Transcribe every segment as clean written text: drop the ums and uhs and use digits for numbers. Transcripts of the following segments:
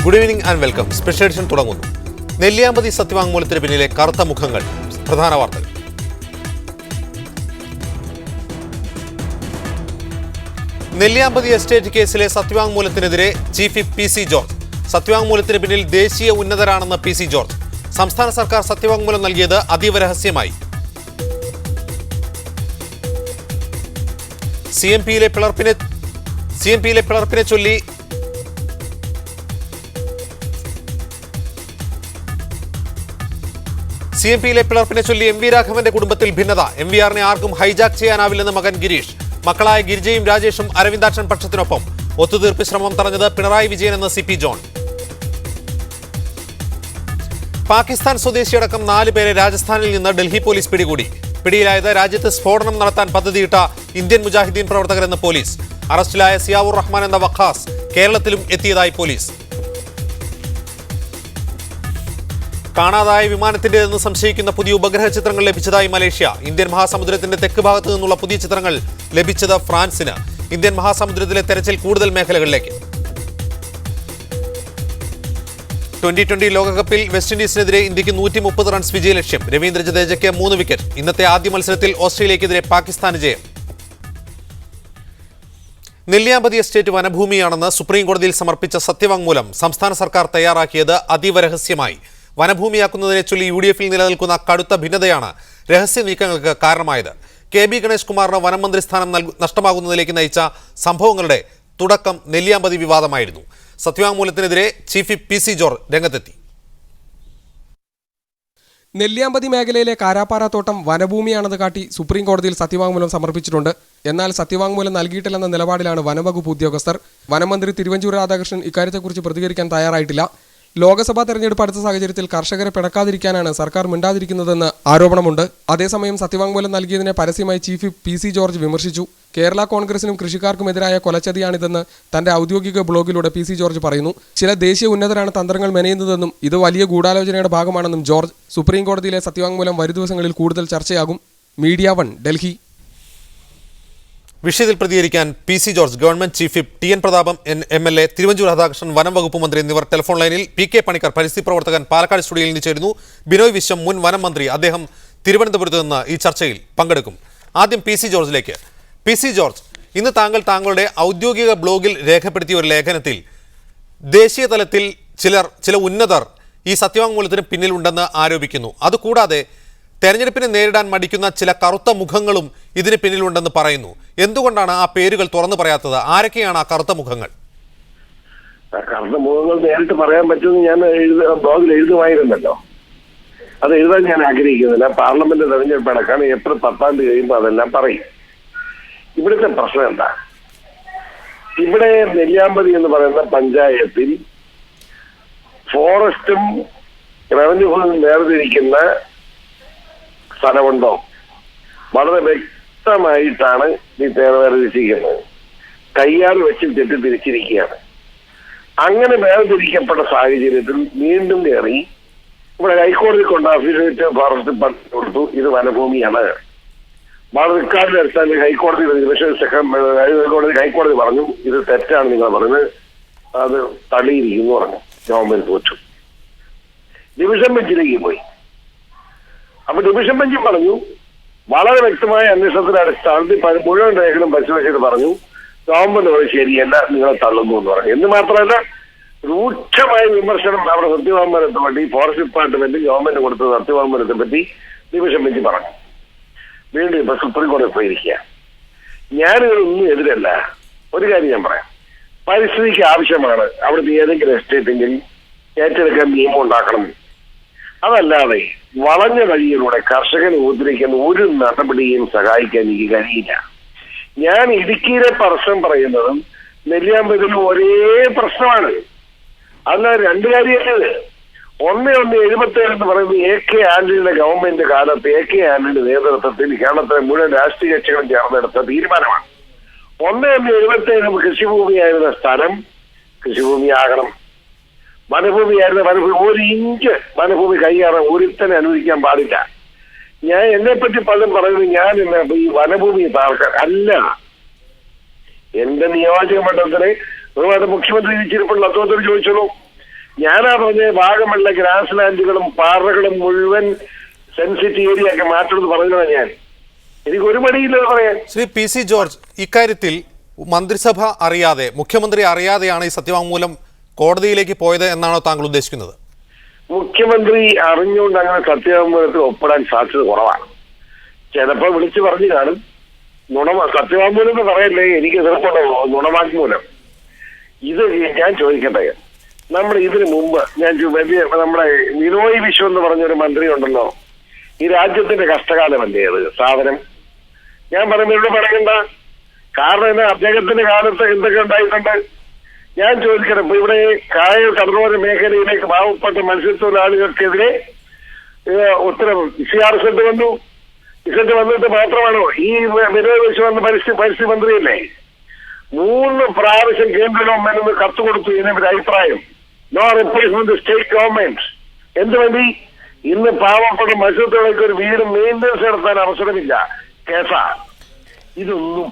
Good evening and welcome. Special edition തുടങ്ങുന്നു. നെല്ലിയാമ്പതി സത്യവാങ്മൂലത്തിന് പിന്നിലെ കറുത്ത മുഖങ്ങൾ. പ്രധാന വാർത്തകൾ. നെല്ലിയാമ്പതി എസ്റ്റേറ്റ് കേസിലെ സത്യവാങ്മൂലത്തിനെതിരെ chief whip P C George. സത്യവാങ്മൂലത്തിന് പിന്നിൽ ദേശീയ ഉന്നതരാണെന്ന് പി സി ജോർജ്. സംസ്ഥാന സർക്കാർ സത്യവാങ്മൂലം നൽകിയത് അതീവ രഹസ്യമായി. സി എം പിയിലെ പിളർപ്പിനെ ചൊല്ലി എം വി രാഘവന്റെ കുടുംബത്തിൽ ഭിന്നത. എം വി ആറിനെ ആർക്കും ഹൈജാക്ക് ചെയ്യാനാവില്ലെന്ന് മകൻ ഗിരീഷ്. മക്കളായ ഗിരിജയും രാജേഷും അരവിന്ദാക്ഷൻ പക്ഷത്തിനൊപ്പം. ഒത്തുതീർപ്പ് ശ്രമം തടഞ്ഞത് പിണറായി വിജയൻ എന്ന് സി പി ജോൺ. പാകിസ്ഥാൻ സ്വദേശിയടക്കം 4 പേരെ രാജസ്ഥാനിൽ നിന്ന് ഡൽഹി പോലീസ് പിടികൂടി. പിടിയിലായത് രാജ്യത്ത് സ്ഫോടനം നടത്താൻ പദ്ധതിയിട്ട ഇന്ത്യൻ മുജാഹിദ്ദീൻ പ്രവർത്തകരെന്ന് പോലീസ്. അറസ്റ്റിലായ സിയാവുർ റഹ്മാൻ എന്ന വഖാസ് കേരളത്തിലും എത്തിയതായി പോലീസ്. കാണാതായ വിമാനത്തിന്റേതെന്ന് സംശയിക്കുന്ന പുതിയ ഉപഗ്രഹ ചിത്രങ്ങൾ ലഭിച്ചതായി മലേഷ്യ. ഇന്ത്യൻ മഹാസമുദ്രത്തിന്റെ തെക്ക് ഭാഗത്ത് നിന്നുള്ള പുതിയ ചിത്രങ്ങൾ ലഭിച്ചത് ഫ്രാൻസിന്. ഇന്ത്യൻ മഹാസമുദ്രത്തിലെ തെരച്ചിൽ കൂടുതൽ മേഖലകളിലേക്ക്. T20 ലോകകപ്പിൽ വെസ്റ്റ് ഇൻഡീസിനെതിരെ ഇന്ത്യക്ക് 130 റൺസ് വിജയലക്ഷ്യം. രവീന്ദ്ര ജഡേജയ്ക്ക് 3 വിക്കറ്റ്. ഇന്നത്തെ ആദ്യ മത്സരത്തിൽ ഓസ്ട്രേലിയക്കെതിരെ പാകിസ്ഥാന് ജയം. നെല്ലിയാമ്പതി എസ്റ്റേറ്റ് വനഭൂമിയാണെന്ന് സുപ്രീം കോടതിയിൽ സമർപ്പിച്ച സത്യവാങ്മൂലം സംസ്ഥാന സർക്കാർ തയ്യാറാക്കിയത് അതീവ രഹസ്യമായി. വനഭൂമിയാക്കുന്നതിനെ ചൊല്ലി UDF-ൽ നിലനിൽക്കുന്ന കടുത്ത ഭിന്നതയാണ് രഹസ്യ നീക്കങ്ങൾക്ക് കാരണമായത്. KB ഗണേഷ് കുമാറിന് വനം മന്ത്രി സ്ഥാനം നഷ്ടമാകുന്നതിലേക്ക് നയിച്ച സംഭവങ്ങളുടെ തുടക്കം നെല്ലിയാമ്പതി വിവാദമായിരുന്നു. സത്യവാങ്മൂലത്തിനെതിരെ chief whip P C George രംഗത്തെത്തി. നെല്ലിയാമ്പതി മേഖലയിലെ കാരാപ്പാറ തോട്ടം വനഭൂമിയാണെന്ന് കാട്ടി സുപ്രീം കോടതിയിൽ സത്യവാങ്മൂലം സമർപ്പിച്ചിട്ടുണ്ട്. എന്നാൽ സത്യവാങ്മൂലം നൽകിയിട്ടില്ലെന്ന നിലപാടിലാണ് വനംവകുപ്പ് ഉദ്യോഗസ്ഥർ. വനമന്ത്രി തിരുവഞ്ചൂർ രാധാകൃഷ്ണൻ ഇക്കാര്യത്തെക്കുറിച്ച് പ്രതികരിക്കാൻ തയ്യാറായിട്ടില്ല. ലോക്സഭാ തെരഞ്ഞെടുപ്പ് അടുത്ത സാഹചര്യത്തിൽ കർഷകരെ പിണക്കാതിരിക്കാനാണ് സർക്കാർ മിണ്ടാതിരിക്കുന്നതെന്ന് ആരോപണമുണ്ട്. അതേസമയം സത്യവാങ്മൂലം നൽകിയതിനെ പരസ്യമായി chief whip P C George വിമർശിച്ചു. കേരള കോൺഗ്രസിനും കൃഷിക്കാർക്കുമെതിരായ കൊലച്ചതിയാണിതെന്ന് തന്റെ ഔദ്യോഗിക ബ്ലോഗിലൂടെ പി സി ജോർജ് പറയുന്നു. ചില ദേശീയ ഉന്നതരാണ് തന്ത്രങ്ങൾ മെനയുന്നതെന്നും ഇത് വലിയ ഗൂഢാലോചനയുടെ ഭാഗമാണെന്നും ജോർജ്. സുപ്രീം കോടതിയിലെ സത്യവാങ്മൂലം വരും ദിവസങ്ങളിൽ കൂടുതൽ ചർച്ചയാകും. മീഡിയ 1 ഡൽഹി. വിഷയത്തിൽ പ്രതികരിക്കാൻ P C George, government chief whip TN Prathapan MLA, Thiruvanchoor Radhakrishnan വനം വകുപ്പ് മന്ത്രി എന്നിവർ ടെലിഫോൺ ലൈനിൽ. PK പണിക്കർ പരിസ്ഥിതി പ്രവർത്തകൻ പാലക്കാട് സ്റ്റുഡിയോയിൽ നിന്ന് ചേരുന്നു. ബിനോയ് വിശ്വം മുൻ വനം മന്ത്രി, അദ്ദേഹം തിരുവനന്തപുരത്ത് നിന്ന് ഈ ചർച്ചയിൽ പങ്കെടുക്കും. ആദ്യം പി സി ജോർജിലേക്ക്. പി സി ജോർജ്, ഇന്ന് താങ്കളുടെ ഔദ്യോഗിക ബ്ലോഗിൽ രേഖപ്പെടുത്തിയ ഒരു ലേഖനത്തിൽ ദേശീയ തലത്തിൽ ചില ഉന്നതർ ഈ സത്യവാങ്മൂലത്തിന് പിന്നിലുണ്ടെന്ന് ആരോപിക്കുന്നു. അതുകൂടാതെ തെരഞ്ഞെടുപ്പിനെ നേരിടാൻ മടിക്കുന്ന ചില കറുത്ത മുഖങ്ങളും ഇതിന് പിന്നിലുണ്ടെന്ന് പറയുന്നു. എന്തുകൊണ്ടാണ് ആ പേരുകൾ തുറന്നു പറയാത്തത്? ആരൊക്കെയാണ് ആ കറുത്ത മുഖങ്ങൾ? കറുത്ത മുഖങ്ങൾ നേരിട്ട് പറയാൻ പറ്റുമെന്ന് ഞാൻ ബ്ലോഗിൽ എഴുതുമായിരുന്നല്ലോ. അത് എഴുതാൻ ഞാൻ ആഗ്രഹിക്കുന്നില്ല. പാർലമെന്റ് തെരഞ്ഞെടുപ്പ് അടക്കാണ്. ഏപ്രിൽ 10 കഴിയുമ്പോൾ അതെല്ലാം പറയും. ഇവിടുത്തെ പ്രശ്നം എന്താ? ഇവിടെ നെല്ലിയാമ്പതി എന്ന് പറയുന്ന പഞ്ചായത്തിൽ ഫോറസ്റ്റും റവന്യൂ വേർതിരിക്കുന്ന സ്ഥലമുണ്ടോ? വളരെ വ്യക്തമായിട്ടാണ് ഈ വേർതിരിച്ചിരിക്കുന്നത്. കയ്യാറ് വെച്ച് തെറ്റിദ്ധരിച്ചിരിക്കുകയാണ്. അങ്ങനെ വേർതിരിക്കപ്പെട്ട സാഹചര്യത്തിൽ വീണ്ടും കയറി ഇവിടെ ഹൈക്കോടതി കൊണ്ട് അഫിഡവിറ്റ് ഫോറസ്റ്റ് ഡിപ്പാർട്ട്മെന്റ് കൊടുത്തു. ഇത് വനഭൂമിയാണ്. വളരെ റിക്കാർഡിന്റെ അടിസ്ഥാനത്തിൽ ഹൈക്കോടതി പറഞ്ഞു ഇത് തെറ്റാണ് നിങ്ങൾ പറഞ്ഞത്, അത് തള്ളിയിരിക്കുന്നു പറഞ്ഞു. ഗവൺമെന്റ് തോറ്റു. ഡിവിഷൻ ബെഞ്ചിലേക്ക് പോയി. അപ്പൊ ഡിവിഷൻ ബെഞ്ചും പറഞ്ഞു, വളരെ വ്യക്തമായ അന്വേഷണത്തിന്റെ അടിസ്ഥാനത്തിൽ മുഴുവൻ രേഖകളും പരിശോധിച്ചിട്ട് പറഞ്ഞു ഗവൺമെന്റ് പറയും ശരിയല്ല, നിങ്ങളെ തള്ളുന്നു എന്ന് പറഞ്ഞു. എന്ന് മാത്രമല്ല, രൂക്ഷമായ വിമർശനം അവിടെ സത്യവാങ്മൂലത്തെ പറ്റി ഫോറസ്റ്റ് ഡിപ്പാർട്ട്മെന്റ് ഗവൺമെന്റ് കൊടുത്ത സത്യവാങ്മൂലത്തെ പറ്റി ഡിവിഷൻ ബെഞ്ച് പറഞ്ഞു. വീണ്ടും ഇപ്പൊ സുപ്രീം കോടതി പോയിരിക്കുക. ഞാനിതൊന്നും എതിരല്ല. ഒരു കാര്യം ഞാൻ പറയാം, പരിസ്ഥിതിക്ക് ആവശ്യമാണ് അവിടുത്തെ ഏതെങ്കിലും എസ്റ്റേറ്റെങ്കിൽ ഏറ്റെടുക്കാൻ നിയമം ഉണ്ടാക്കണം. അതല്ലാതെ വളഞ്ഞ വഴിയിലൂടെ കർഷകനെ ഉപദ്രവിക്കുന്ന ഒരു നടപടിയും സഹായിക്കാൻ എനിക്ക് കഴിയില്ല. ഞാൻ ഇടുക്കിയിലെ പ്രശ്നം പറയുന്നതും നെല്ലിയാമ്പതിലും ഒരേ പ്രശ്നമാണ്. അല്ലാതെ 2 കാര്യമല്ലത്. 1/1/77 എന്ന് പറയുന്നത് AK ആന്റണിയുടെ ഗവൺമെന്റ് കാലത്ത് AK ആന്റണിയുടെ നേതൃത്വത്തിൽ കേരളത്തിലെ മുഴുവൻ രാഷ്ട്രീയ കക്ഷികളും ചേർന്നെടുത്ത തീരുമാനമാണ്. 1/1/77 കൃഷിഭൂമിയായിരുന്ന സ്ഥലം കൃഷിഭൂമിയാകണം. വനഭൂമിയായിരുന്ന വനഭൂമി 1 ഇഞ്ച് വനഭൂമി കൈയാറാൻ ഒരുത്തനെ അനുവദിക്കാൻ പാടില്ല. ഞാൻ എന്നെപ്പറ്റി പലരും പറയുന്നത് ഞാൻ ഈ വനഭൂമി താർക്കാൻ അല്ല. എന്റെ നിയോജക മണ്ഡലത്തിലെ ഒരുപാട് മുഖ്യമന്ത്രി ജീവിച്ചിരിപ്പുള്ള അദ്ദേഹത്തോട് ചോദിച്ചോളൂ. ഞാനാ പറഞ്ഞ വാഗമണിലെ ഗ്രാസ് ലാൻഡുകളും പാറകളും മുഴുവൻ സെൻസിറ്റീവ് ഏരിയ ഒക്കെ മാറ്റണമെന്ന് പറഞ്ഞതാണ് ഞാൻ. എനിക്ക് ഒരു മടിയില്ലെന്ന് പറയാൻ. ശ്രീ പി സി ജോർജ്, ഇക്കാര്യത്തിൽ മന്ത്രിസഭ അറിയാതെ, മുഖ്യമന്ത്രി അറിയാതെയാണ് ഈ സത്യവാങ്മൂലം കോടതിയിലേക്ക് പോയത് എന്നാണോ താങ്കൾ ഉദ്ദേശിക്കുന്നത്? മുഖ്യമന്ത്രി അറിഞ്ഞുകൊണ്ട് അങ്ങനെ സത്യവാങ്മൂലത്തിൽ ഒപ്പിടാൻ സാധ്യത കുറവാണ്. ചിലപ്പോ വിളിച്ചു പറഞ്ഞു കാണും. സത്യവാങ്മൂലം എന്ന് പറയല്ലേ, എനിക്ക് എതിർപ്പുണ്ടോ നുണവാങ്മൂലം? ഇത് ഞാൻ ചോദിക്കട്ടെ, നമ്മൾ ഇതിനു മുമ്പ് നമ്മുടെ ബിനോയ് വിശ്വം എന്ന് പറഞ്ഞൊരു മന്ത്രി ഉണ്ടല്ലോ, ഈ രാജ്യത്തിന്റെ കഷ്ടകാലമല്ലേ അത് സാധനം? ഞാൻ പറയുന്നതിലൂടെ പറയണ്ട. കാരണം എന്നാ, അദ്ദേഹത്തിന്റെ കാലത്ത് എന്തൊക്കെ ഉണ്ടായിട്ടുണ്ട് ഞാൻ ചോദിക്കണം. ഇപ്പൊ ഇവിടെ കായൽ കടലോര മേഖലയിലേക്ക് പാവപ്പെട്ട മത്സ്യത്തൊഴിലാളികൾക്കെതിരെ ഉത്തരവ് CR വന്നു. ഇസെറ്റ് വന്നിട്ട് മാത്രമാണോ ഈ ബിനോയ് വിശ്വം എന്ന പരിസ്ഥിതി മന്ത്രിയല്ലേ 3 പ്രാവശ്യം കേന്ദ്ര ഗവൺമെന്റിന് കത്ത് കൊടുത്തു ഇതിനൊരു അഭിപ്രായം. No replacement state government. എന്തുവേണ്ടി? ഇന്ന് പാവപ്പെട്ട മത്സ്യത്തൊഴിലാളിക്ക് ഒരു വീട് മെയിൻ്റെനൻസ് നടത്താൻ അവസരമില്ല. കേസാ ഇതൊന്നും.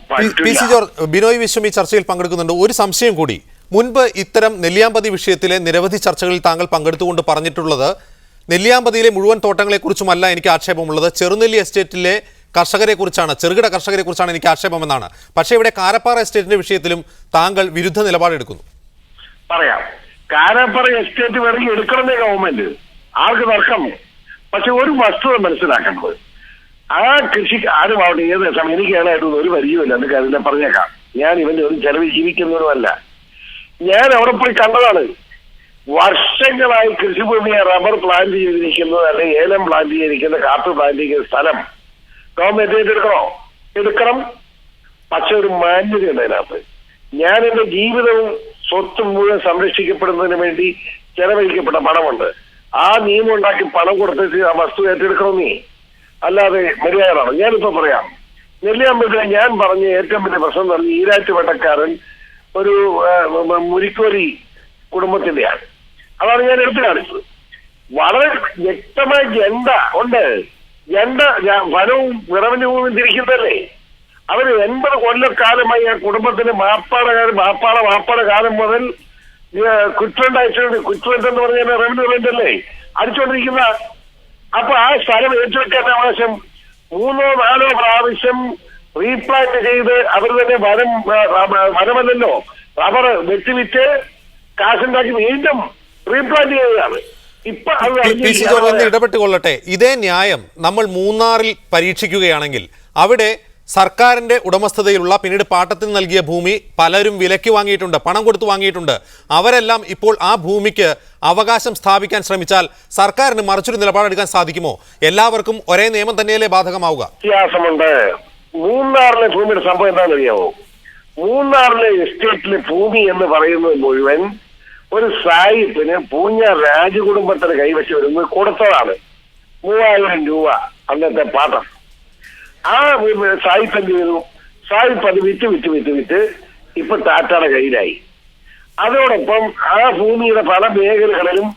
P C George, Binoy Viswam ഈ ചർച്ചയിൽ പങ്കെടുക്കുന്നുണ്ട്. ഒരു സംശയം കൂടി. മുൻപ് ഇത്തരം നെല്ലിയാമ്പതി വിഷയത്തിലെ നിരവധി ചർച്ചകളിൽ താങ്കൾ പങ്കെടുത്തുകൊണ്ട് പറഞ്ഞിട്ടുള്ളത്, നെല്ലിയാമ്പതിയിലെ മുഴുവൻ തോട്ടങ്ങളെക്കുറിച്ചുമല്ല എനിക്ക് ആക്ഷേപമുള്ളത്, ചെറുനെല്ലി എസ്റ്റേറ്റിലെ കർഷകരെ കുറിച്ചാണ്, ചെറുകിട കർഷകരെ കുറിച്ചാണ് എനിക്ക് ആക്ഷേപമെന്നാണ്. പക്ഷേ ഇവിടെ കാരപ്പാറ എസ്റ്റേറ്റിന്റെ വിഷയത്തിലും താങ്കൾ വിരുദ്ധ നിലപാടെടുക്കുന്നു. പറയാം, കാരപ്പാറ എസ്റ്റേറ്റ് വേണമെങ്കിൽ എടുക്കണമെന്നേ ഗവൺമെന്റ്, ആർക്ക് തർക്കം. പക്ഷെ ഒരു വസ്തുത മനസ്സിലാക്കേണ്ടത്, ആ കൃഷി ആരുമാവട്ടെ ഏത് സമയം എനിക്ക് ഏതായിട്ടൊന്നും ഒരു പരിചയമില്ല. എന്നൊക്കെ അതിനെ പറഞ്ഞേക്കാം. ഞാൻ ഇവന്റെ ഒരു ചെലവ് ജീവിക്കുന്നതുമല്ല. ഞാൻ അവിടെ പോയി കണ്ടതാണ്. വർഷങ്ങളായി കൃഷിഭൂമിയെ റബ്ബർ പ്ലാന്റ് ചെയ്തിരിക്കുന്നത്, അല്ലെങ്കിൽ ഏലം പ്ലാന്റ് ചെയ്തിരിക്കുന്ന, കാപ്പി പ്ലാന്റ് ചെയ്യുന്ന സ്ഥലം ഗവൺമെന്റ് ഏറ്റെടുക്കണോ? എടുക്കണം. പക്ഷെ ഒരു മാന്യതയുണ്ട് അതിനകത്ത്. ഞാൻ എന്റെ ജീവിതവും സ്വത്തും മുഴുവൻ സംരക്ഷിക്കപ്പെടുന്നതിന് വേണ്ടി ചെലവഴിക്കപ്പെട്ട പണമുണ്ട്. ആ നിയമം ഉണ്ടാക്കി പണം കൊടുത്തിട്ട് ആ വസ്തു ഏറ്റെടുക്കണം നീ, അല്ലാതെ മര്യാദയാണ്. ഞാനിപ്പോ പറയാം, നെല്ലിയാമ്പതിലെ ഞാൻ പറഞ്ഞ ഏറ്റവും വലിയ പ്രശ്നം എന്ന് പറഞ്ഞ ഈരാറ്റുപേട്ടക്കാരൻ ഒരു മുരിക്കോലി കുടുംബത്തിന്റെയാണ്. അതാണ് ഞാൻ എടുത്തു കാണിച്ചത്. വളരെ വ്യക്തമായ ജണ്ട ഉണ്ട്. ജണ്ട വനവും വിറവനും തിരിക്കുന്നതല്ലേ. അവര് 80 കൊല്ലക്കാലമായി ആ കുടുംബത്തിന് മാപ്പാട കാലം മുതൽ കുറ്റ്വെന്റ് അയച്ചുകൊണ്ട്, കുറ്റ്വെന്റ് എന്ന് പറഞ്ഞാൽ റവന്യൂ റെന്റ് അല്ലേ അടിച്ചുകൊണ്ടിരിക്കുന്ന. അപ്പൊ ആ സ്ഥലം ഏറ്റെടുക്കാൻ അവകാശം 3-4 പ്രാവശ്യം റീപ്ലാന്റ് ചെയ്ത് അവർ തന്നെ വനമല്ലല്ലോ റബ്ബർ വെട്ടിവിറ്റ് കാശുണ്ടാക്കി വീണ്ടും റീപ്ലാന്റ് ചെയ്തതാണ്. ഇപ്പൊ പി സി ജോർജ് ഒന്ന് ഇടപെട്ടുകൊള്ളട്ടെ. ഇതേ ന്യായം നമ്മൾ മൂന്നാറിൽ പരീക്ഷിക്കുകയാണെങ്കിൽ അവിടെ സർക്കാരിന്റെ ഉടമസ്ഥതയിലുള്ള പിന്നീട് പാട്ടത്തിന് നൽകിയ ഭൂമി പലരും വിലയ്ക്ക് വാങ്ങിയിട്ടുണ്ട്, പണം കൊടുത്തു വാങ്ങിയിട്ടുണ്ട്. അവരെല്ലാം ഇപ്പോൾ ആ ഭൂമിക്ക് അവകാശം സ്ഥാപിക്കാൻ ശ്രമിച്ചാൽ സർക്കാരിന് മറിച്ചൊരു നിലപാടെടുക്കാൻ സാധിക്കുമോ? എല്ലാവർക്കും ഒരേ നിയമം തന്നെയല്ലേ ബാധകമാവുക? വ്യത്യാസമുണ്ട്. മൂന്നാറിലെ ഭൂമിയുടെ സംഭവം എന്താണെന്ന് അറിയാമോ? മൂന്നാറിലെ എസ്റ്റേറ്റിലെ ഭൂമി എന്ന് പറയുന്നത് മുഴുവൻ ഒരു സായിപ്പിന് പൂഞ്ഞ രാജകുടുംബത്തിന് കൈവശം വരുന്നത് കൊടുത്തതാണ്. 3000 രൂപ അന്നത്തെ പാട്ടം. ആ സായിപ്പ് എന്ത് ചെയ്തു? സായിപ്പ് അത് വിറ്റ് ഇപ്പൊ ടാറ്റയുടെ കയ്യിലായി. അതോടൊപ്പം ആ ഭൂമിയുടെ പല മേഖലകളിലും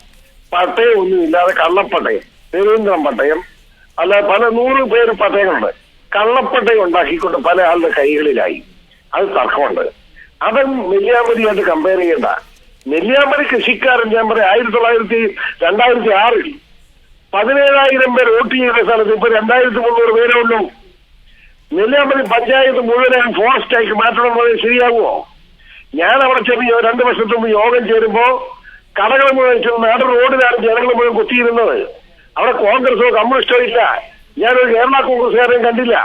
പട്ടയം ഒന്നുമില്ലാതെ കള്ളപ്പട്ടയം, രവീന്ദ്രൻ പട്ടയം, അല്ലാതെ പല 100 പേര് പട്ടയങ്ങളുണ്ട്. കള്ളപ്പട്ടയം ഉണ്ടാക്കിക്കൊണ്ട് പല ആളുടെ കൈകളിലായി. അത് തർക്കമുണ്ട്. അതും നെല്ലിയാമ്പതിയായിട്ട് കമ്പയർ ചെയ്യണ്ട. നെല്ലിയാമ്പതി കൃഷിക്കാരൻ ഞാൻ പറയാം 2006 17,000 പേർ വോട്ട് ചെയ്ത സ്ഥലത്ത് ഇപ്പൊ 2,300 പേരേ ഉള്ളൂ. നെല്ലിയാമ്പതി പഞ്ചായത്ത് മുഴുവനായി ഫോറസ്റ്റ് ആക്കി മാറ്റണം എന്ന് ശരിയാകുമോ? ഞാൻ അവിടെ ചെന്ന് 2 വർഷത്തിന് മുമ്പ് യോഗം ചേരുമ്പോ കടകൾ മുഴുവൻ നാട് റോഡിലാണ് ജനങ്ങൾ മുഴുവൻ കുത്തിയിരുന്നത്. അവിടെ കോൺഗ്രസോ കമ്മ്യൂണിസ്റ്റോ ഇല്ല. ഞാനൊരു കേരള കോൺഗ്രസ്സുകാരെയും കണ്ടില്ല.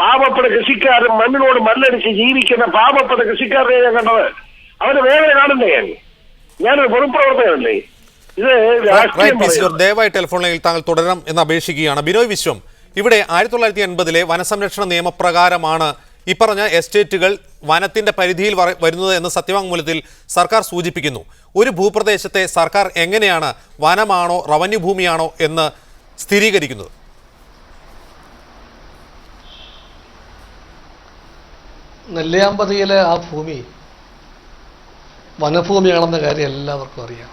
പാവപ്പെട്ട കൃഷിക്കാരൻ മണ്ണിനോട് മല്ലടിച്ച് ജീവിക്കുന്ന പാവപ്പെട്ട കൃഷിക്കാരനെ ഞാൻ കണ്ടത്. അവന് വേദന കാണണ്ടേ? ഞാനൊരു പൊതുപ്രവർത്തകനല്ലേ? ഇത് രാഷ്ട്രീയം. ദയവായി ടെലിഫോൺ ലൈനിൽ താങ്കൾ തുടരണം എന്ന് അപേക്ഷിക്കുകയാണ്. ബിനോയ് വിശ്വം, ഇവിടെ 1980 വനസംരക്ഷണ നിയമപ്രകാരമാണ് ഈ പറഞ്ഞ എസ്റ്റേറ്റുകൾ വനത്തിന്റെ പരിധിയിൽ വരുന്നത് എന്ന് സത്യവാങ്മൂലത്തിൽ സർക്കാർ സൂചിപ്പിക്കുന്നു. ഒരു ഭൂപ്രദേശത്തെ സർക്കാർ എങ്ങനെയാണ് വനമാണോ റവന്യൂ ഭൂമിയാണോ എന്ന് സ്ഥിരീകരിക്കുന്നത്? നെല്ലിയാമ്പതിയിലെ ആ ഭൂമി വനഭൂമിയാണെന്ന കാര്യം എല്ലാവർക്കും അറിയാം.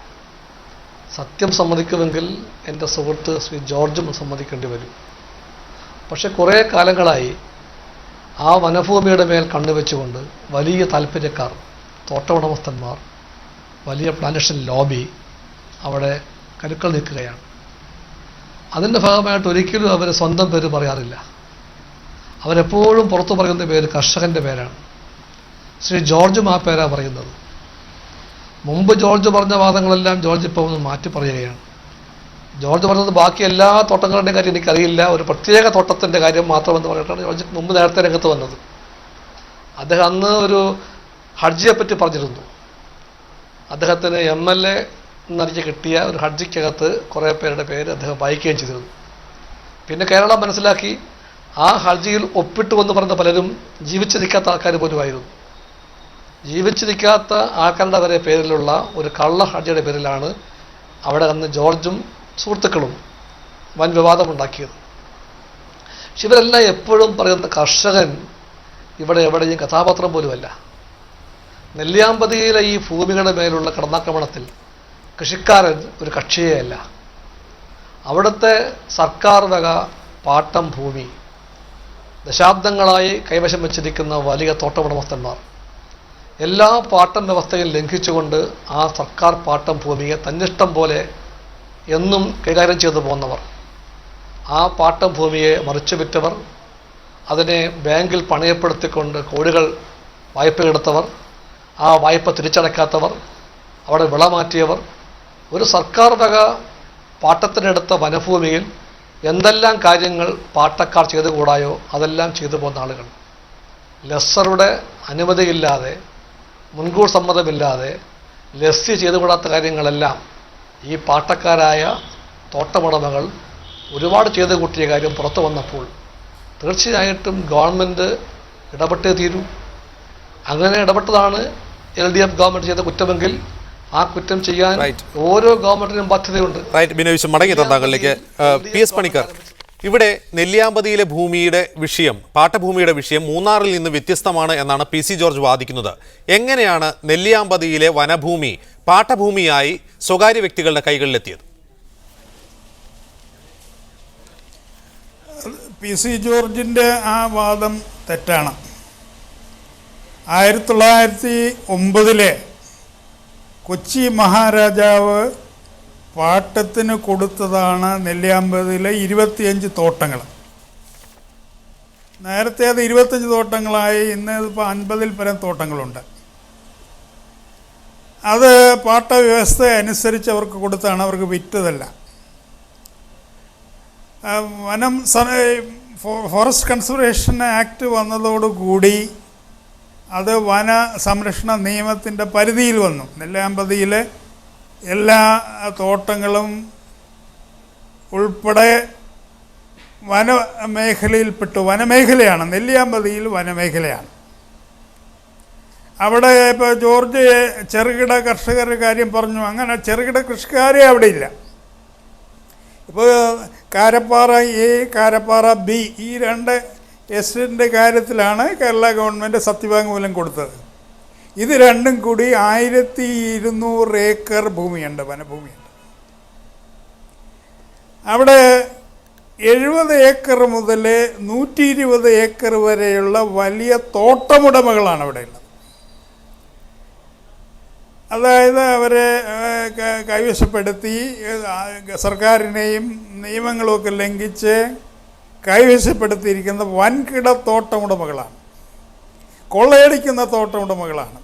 സത്യം സമ്മതിക്കുമെങ്കിൽ എൻ്റെ സുഹൃത്ത് ശ്രീ ജോർജും സമ്മതിക്കേണ്ടി വരും. പക്ഷെ കുറേ കാലങ്ങളായി ആ വനഭൂമിയുടെ മേൽ കണ്ണുവെച്ചുകൊണ്ട് വലിയ താല്പര്യക്കാർ, തോട്ട ഉടമസ്ഥന്മാർ, വലിയ പ്ലാന്റേഷൻ ലോബി അവിടെ കരുക്കൾ നീക്കുകയാണ്. അതിൻ്റെ ഭാഗമായിട്ട് ഒരിക്കലും അവർ സ്വന്തം പേര് പറയാറില്ല. അവരെപ്പോഴും പുറത്തു പറയുന്ന പേര് കർഷകൻ്റെ പേരാണ്. ശ്രീ ജോർജും ആ പേരാണ് പറയുന്നത്. മുമ്പ് ജോർജ് പറഞ്ഞ വാദങ്ങളെല്ലാം ജോർജ് ഇപ്പോൾ ഒന്ന് മാറ്റി പറയുകയാണ്. ജോർജ് പറഞ്ഞത് ബാക്കി എല്ലാ തോട്ടങ്ങളുടെയും കാര്യം എനിക്കറിയില്ല, ഒരു പ്രത്യേക തോട്ടത്തിൻ്റെ കാര്യം മാത്രമെന്ന് പറഞ്ഞിട്ടാണ് ജോർജ് മുമ്പ് നേരത്തെ രംഗത്ത് വന്നത്. അദ്ദേഹം അന്ന് ഒരു ഹർജിയെപ്പറ്റി പറഞ്ഞിരുന്നു. അദ്ദേഹത്തിന് MLA എന്നറിഞ്ഞ് കിട്ടിയ ഒരു ഹർജിക്കകത്ത് കുറേ പേരുടെ പേര് അദ്ദേഹം വായിക്കുകയും ചെയ്തിരുന്നു. പിന്നെ കേരളം മനസ്സിലാക്കി ആ ഹർജിയിൽ ഒപ്പിട്ടുവെന്ന് പറഞ്ഞ പലരും ജീവിച്ചിരിക്കാത്ത ആൾക്കാർ പോലുമായിരുന്നു. ജീവിച്ചിരിക്കാത്ത ആൾക്കാരുടെ വരെ പേരിലുള്ള ഒരു കള്ള ഹർജിയുടെ പേരിലാണ് അവിടെ അന്ന് ജോർജും സുഹൃത്തുക്കളും വൻ വിവാദമുണ്ടാക്കിയത്. പക്ഷെ ഇവരെല്ലാം എപ്പോഴും പറയുന്ന കർഷകൻ ഇവിടെ എവിടെയും കഥാപാത്രം പോലുമല്ല. നെല്ലിയാമ്പതിയിലെ ഈ ഭൂമികളുടെ മേലുള്ള കടന്നാക്രമണത്തിൽ കൃഷിക്കാരൻ ഒരു കക്ഷിയേ അല്ല. അവിടുത്തെ സർക്കാർ വക പാട്ടം ഭൂമി ദശാബ്ദങ്ങളായി കൈവശം വച്ചിരിക്കുന്ന വലിയ തോട്ടമുടമസ്ഥന്മാർ എല്ലാ പാട്ടം വ്യവസ്ഥയും ലംഘിച്ചുകൊണ്ട് ആ സർക്കാർ പാട്ടം ഭൂമിയെ തന്നിഷ്ടം പോലെ എന്നും കൈകാര്യം ചെയ്തു പോകുന്നവർ, ആ പാട്ടം ഭൂമിയെ മറിച്ചു വിറ്റവർ, അതിനെ ബാങ്കിൽ പണയപ്പെടുത്തിക്കൊണ്ട് കോടികൾ വായ്പയെടുത്തവർ, ആ വായ്പ തിരിച്ചടയ്ക്കാത്തവർ, അവിടെ വിള മാറ്റിയവർ, ഒരു സർക്കാർ വക പാട്ടത്തിനെടുത്ത വനഭൂമിയിൽ എന്തെല്ലാം കാര്യങ്ങൾ പാട്ടക്കാർ ചെയ്തുകൂടായോ അതെല്ലാം ചെയ്തു പോകുന്ന ആളുകൾ. ലെസ്സറുടെ അനുമതിയില്ലാതെ, മുൻകൂർ സമ്മതമില്ലാതെ ലസ്സി ചെയ്തുകൂടാത്ത കാര്യങ്ങളെല്ലാം ഈ പാട്ടക്കാരായ തോട്ടമുടമകൾ ഒരുപാട് ചെയ്തു കൂട്ടിയ കാര്യം പുറത്തു വന്നപ്പോൾ തീർച്ചയായിട്ടും ഗവൺമെൻറ് ഇടപെട്ടേ തീരൂ. അങ്ങനെ ഇടപെട്ടതാണ് LDF ഗവൺമെൻറ് ചെയ്ത കുറ്റമെങ്കിൽ ആ കുറ്റം ചെയ്യാൻ ഓരോ ഗവൺമെന്റിനും ബാധ്യതയുണ്ട്. ബിനോയ് മടങ്ങി താങ്കളിലേക്ക്. PS പണിക്കർ, ഇവിടെ നെല്ലിയാമ്പതിയിലെ ഭൂമിയുടെ വിഷയം, പാട്ടഭൂമിയുടെ വിഷയം മൂന്നാറിൽ നിന്ന് വ്യത്യസ്തമാണ് എന്നാണ് PC ജോർജ് വാദിക്കുന്നത്. എങ്ങനെയാണ് നെല്ലിയാമ്പതിയിലെ വനഭൂമി പാട്ടഭൂമിയായി സ്വകാര്യ വ്യക്തികളുടെ കൈകളിലെത്തിയത്? PC ജോർജിൻ്റെ ആ വാദം തെറ്റാണ്. 1909 കൊച്ചി മഹാരാജാവ് പാട്ടത്തിന് കൊടുത്തതാണ് നെല്ലിയാമ്പതിയിലെ 25 തോട്ടങ്ങൾ. നേരത്തെ അത് 25 തോട്ടങ്ങളായി, ഇന്ന് ഇപ്പോൾ 50-ൽ പരം തോട്ടങ്ങളുണ്ട്. അത് പാട്ട വ്യവസ്ഥ അനുസരിച്ച് അവർക്ക് കൊടുത്താണ്, അവർക്ക് വിറ്റതല്ല. ഫോറസ്റ്റ് കൺസർവേഷൻ ആക്ട് വന്നതോടുകൂടി അത് വന സംരക്ഷണ നിയമത്തിൻ്റെ പരിധിയിൽ വന്നു. നെല്ലിയാമ്പതിയിലെ എല്ലാ തോട്ടങ്ങളും ഉൾപ്പെടെ വനമേഖലയിൽപ്പെട്ടു. വനമേഖലയാണ് നെല്ലിയാമ്പതിയിൽ, വനമേഖലയാണ്. അവിടെ ഇപ്പോൾ ജോർജ് ചെറുകിട കർഷകരുടെ കാര്യം പറഞ്ഞു. അങ്ങനെ ചെറുകിട കൃഷിക്കാരെ അവിടെ ഇല്ല. ഇപ്പോൾ കാരപ്പാറ A, കാരപ്പാറ B, ഈ 2 എസ്റ്റേറ്റിൻ്റെ കാര്യത്തിലാണ് കേരള ഗവൺമെൻറ് സത്യവാങ്മൂലം കൊടുത്തത്. ഇത് രണ്ടും കൂടി 1200 ഏക്കർ ഭൂമിയുണ്ട്, വനഭൂമിയുണ്ട്. അവിടെ 70 ഏക്കർ മുതൽ 120 ഏക്കർ വരെയുള്ള വലിയ തോട്ടമുടമകളാണ് അവിടെ ഉള്ളത്. അതായത് അവരെ കൈവശപ്പെടുത്തി സർക്കാരിനെയും നിയമങ്ങളുമൊക്കെ ലംഘിച്ച് കൈവശപ്പെടുത്തിയിരിക്കുന്ന വൻകിട തോട്ടമുടമകളാണ്, കൊള്ളയടിക്കുന്ന തോട്ടമുടമകളാണ്.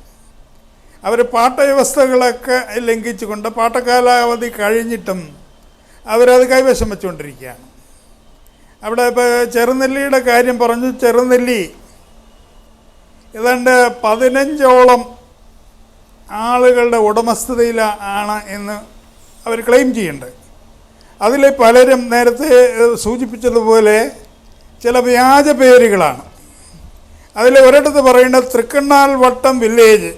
അവർ പാട്ടവ്യവസ്ഥകളൊക്കെ ലംഘിച്ചുകൊണ്ട് പാട്ടകാലാവധി കഴിഞ്ഞിട്ടും അവരത് കൈവശം വെച്ചുകൊണ്ടിരിക്കുകയാണ്. അവിടെ ഇപ്പോൾ ചെറുനെല്ലിയുടെ കാര്യം പറഞ്ഞു. ചെറുനെല്ലി ഏതാണ്ട് 15ഓളം ആളുകളുടെ ഉടമസ്ഥതയിലാണ് എന്ന് അവർ ക്ലെയിം ചെയ്യുന്നുണ്ട്. അതിൽ പലരും നേരത്തെ സൂചിപ്പിച്ചതുപോലെ ചില വ്യാജ പേരുകളാണ്. അതിൽ ഒരിടത്ത് പറയുന്നത് തൃക്കണ്ണാൽ വട്ടം വില്ലേജ്.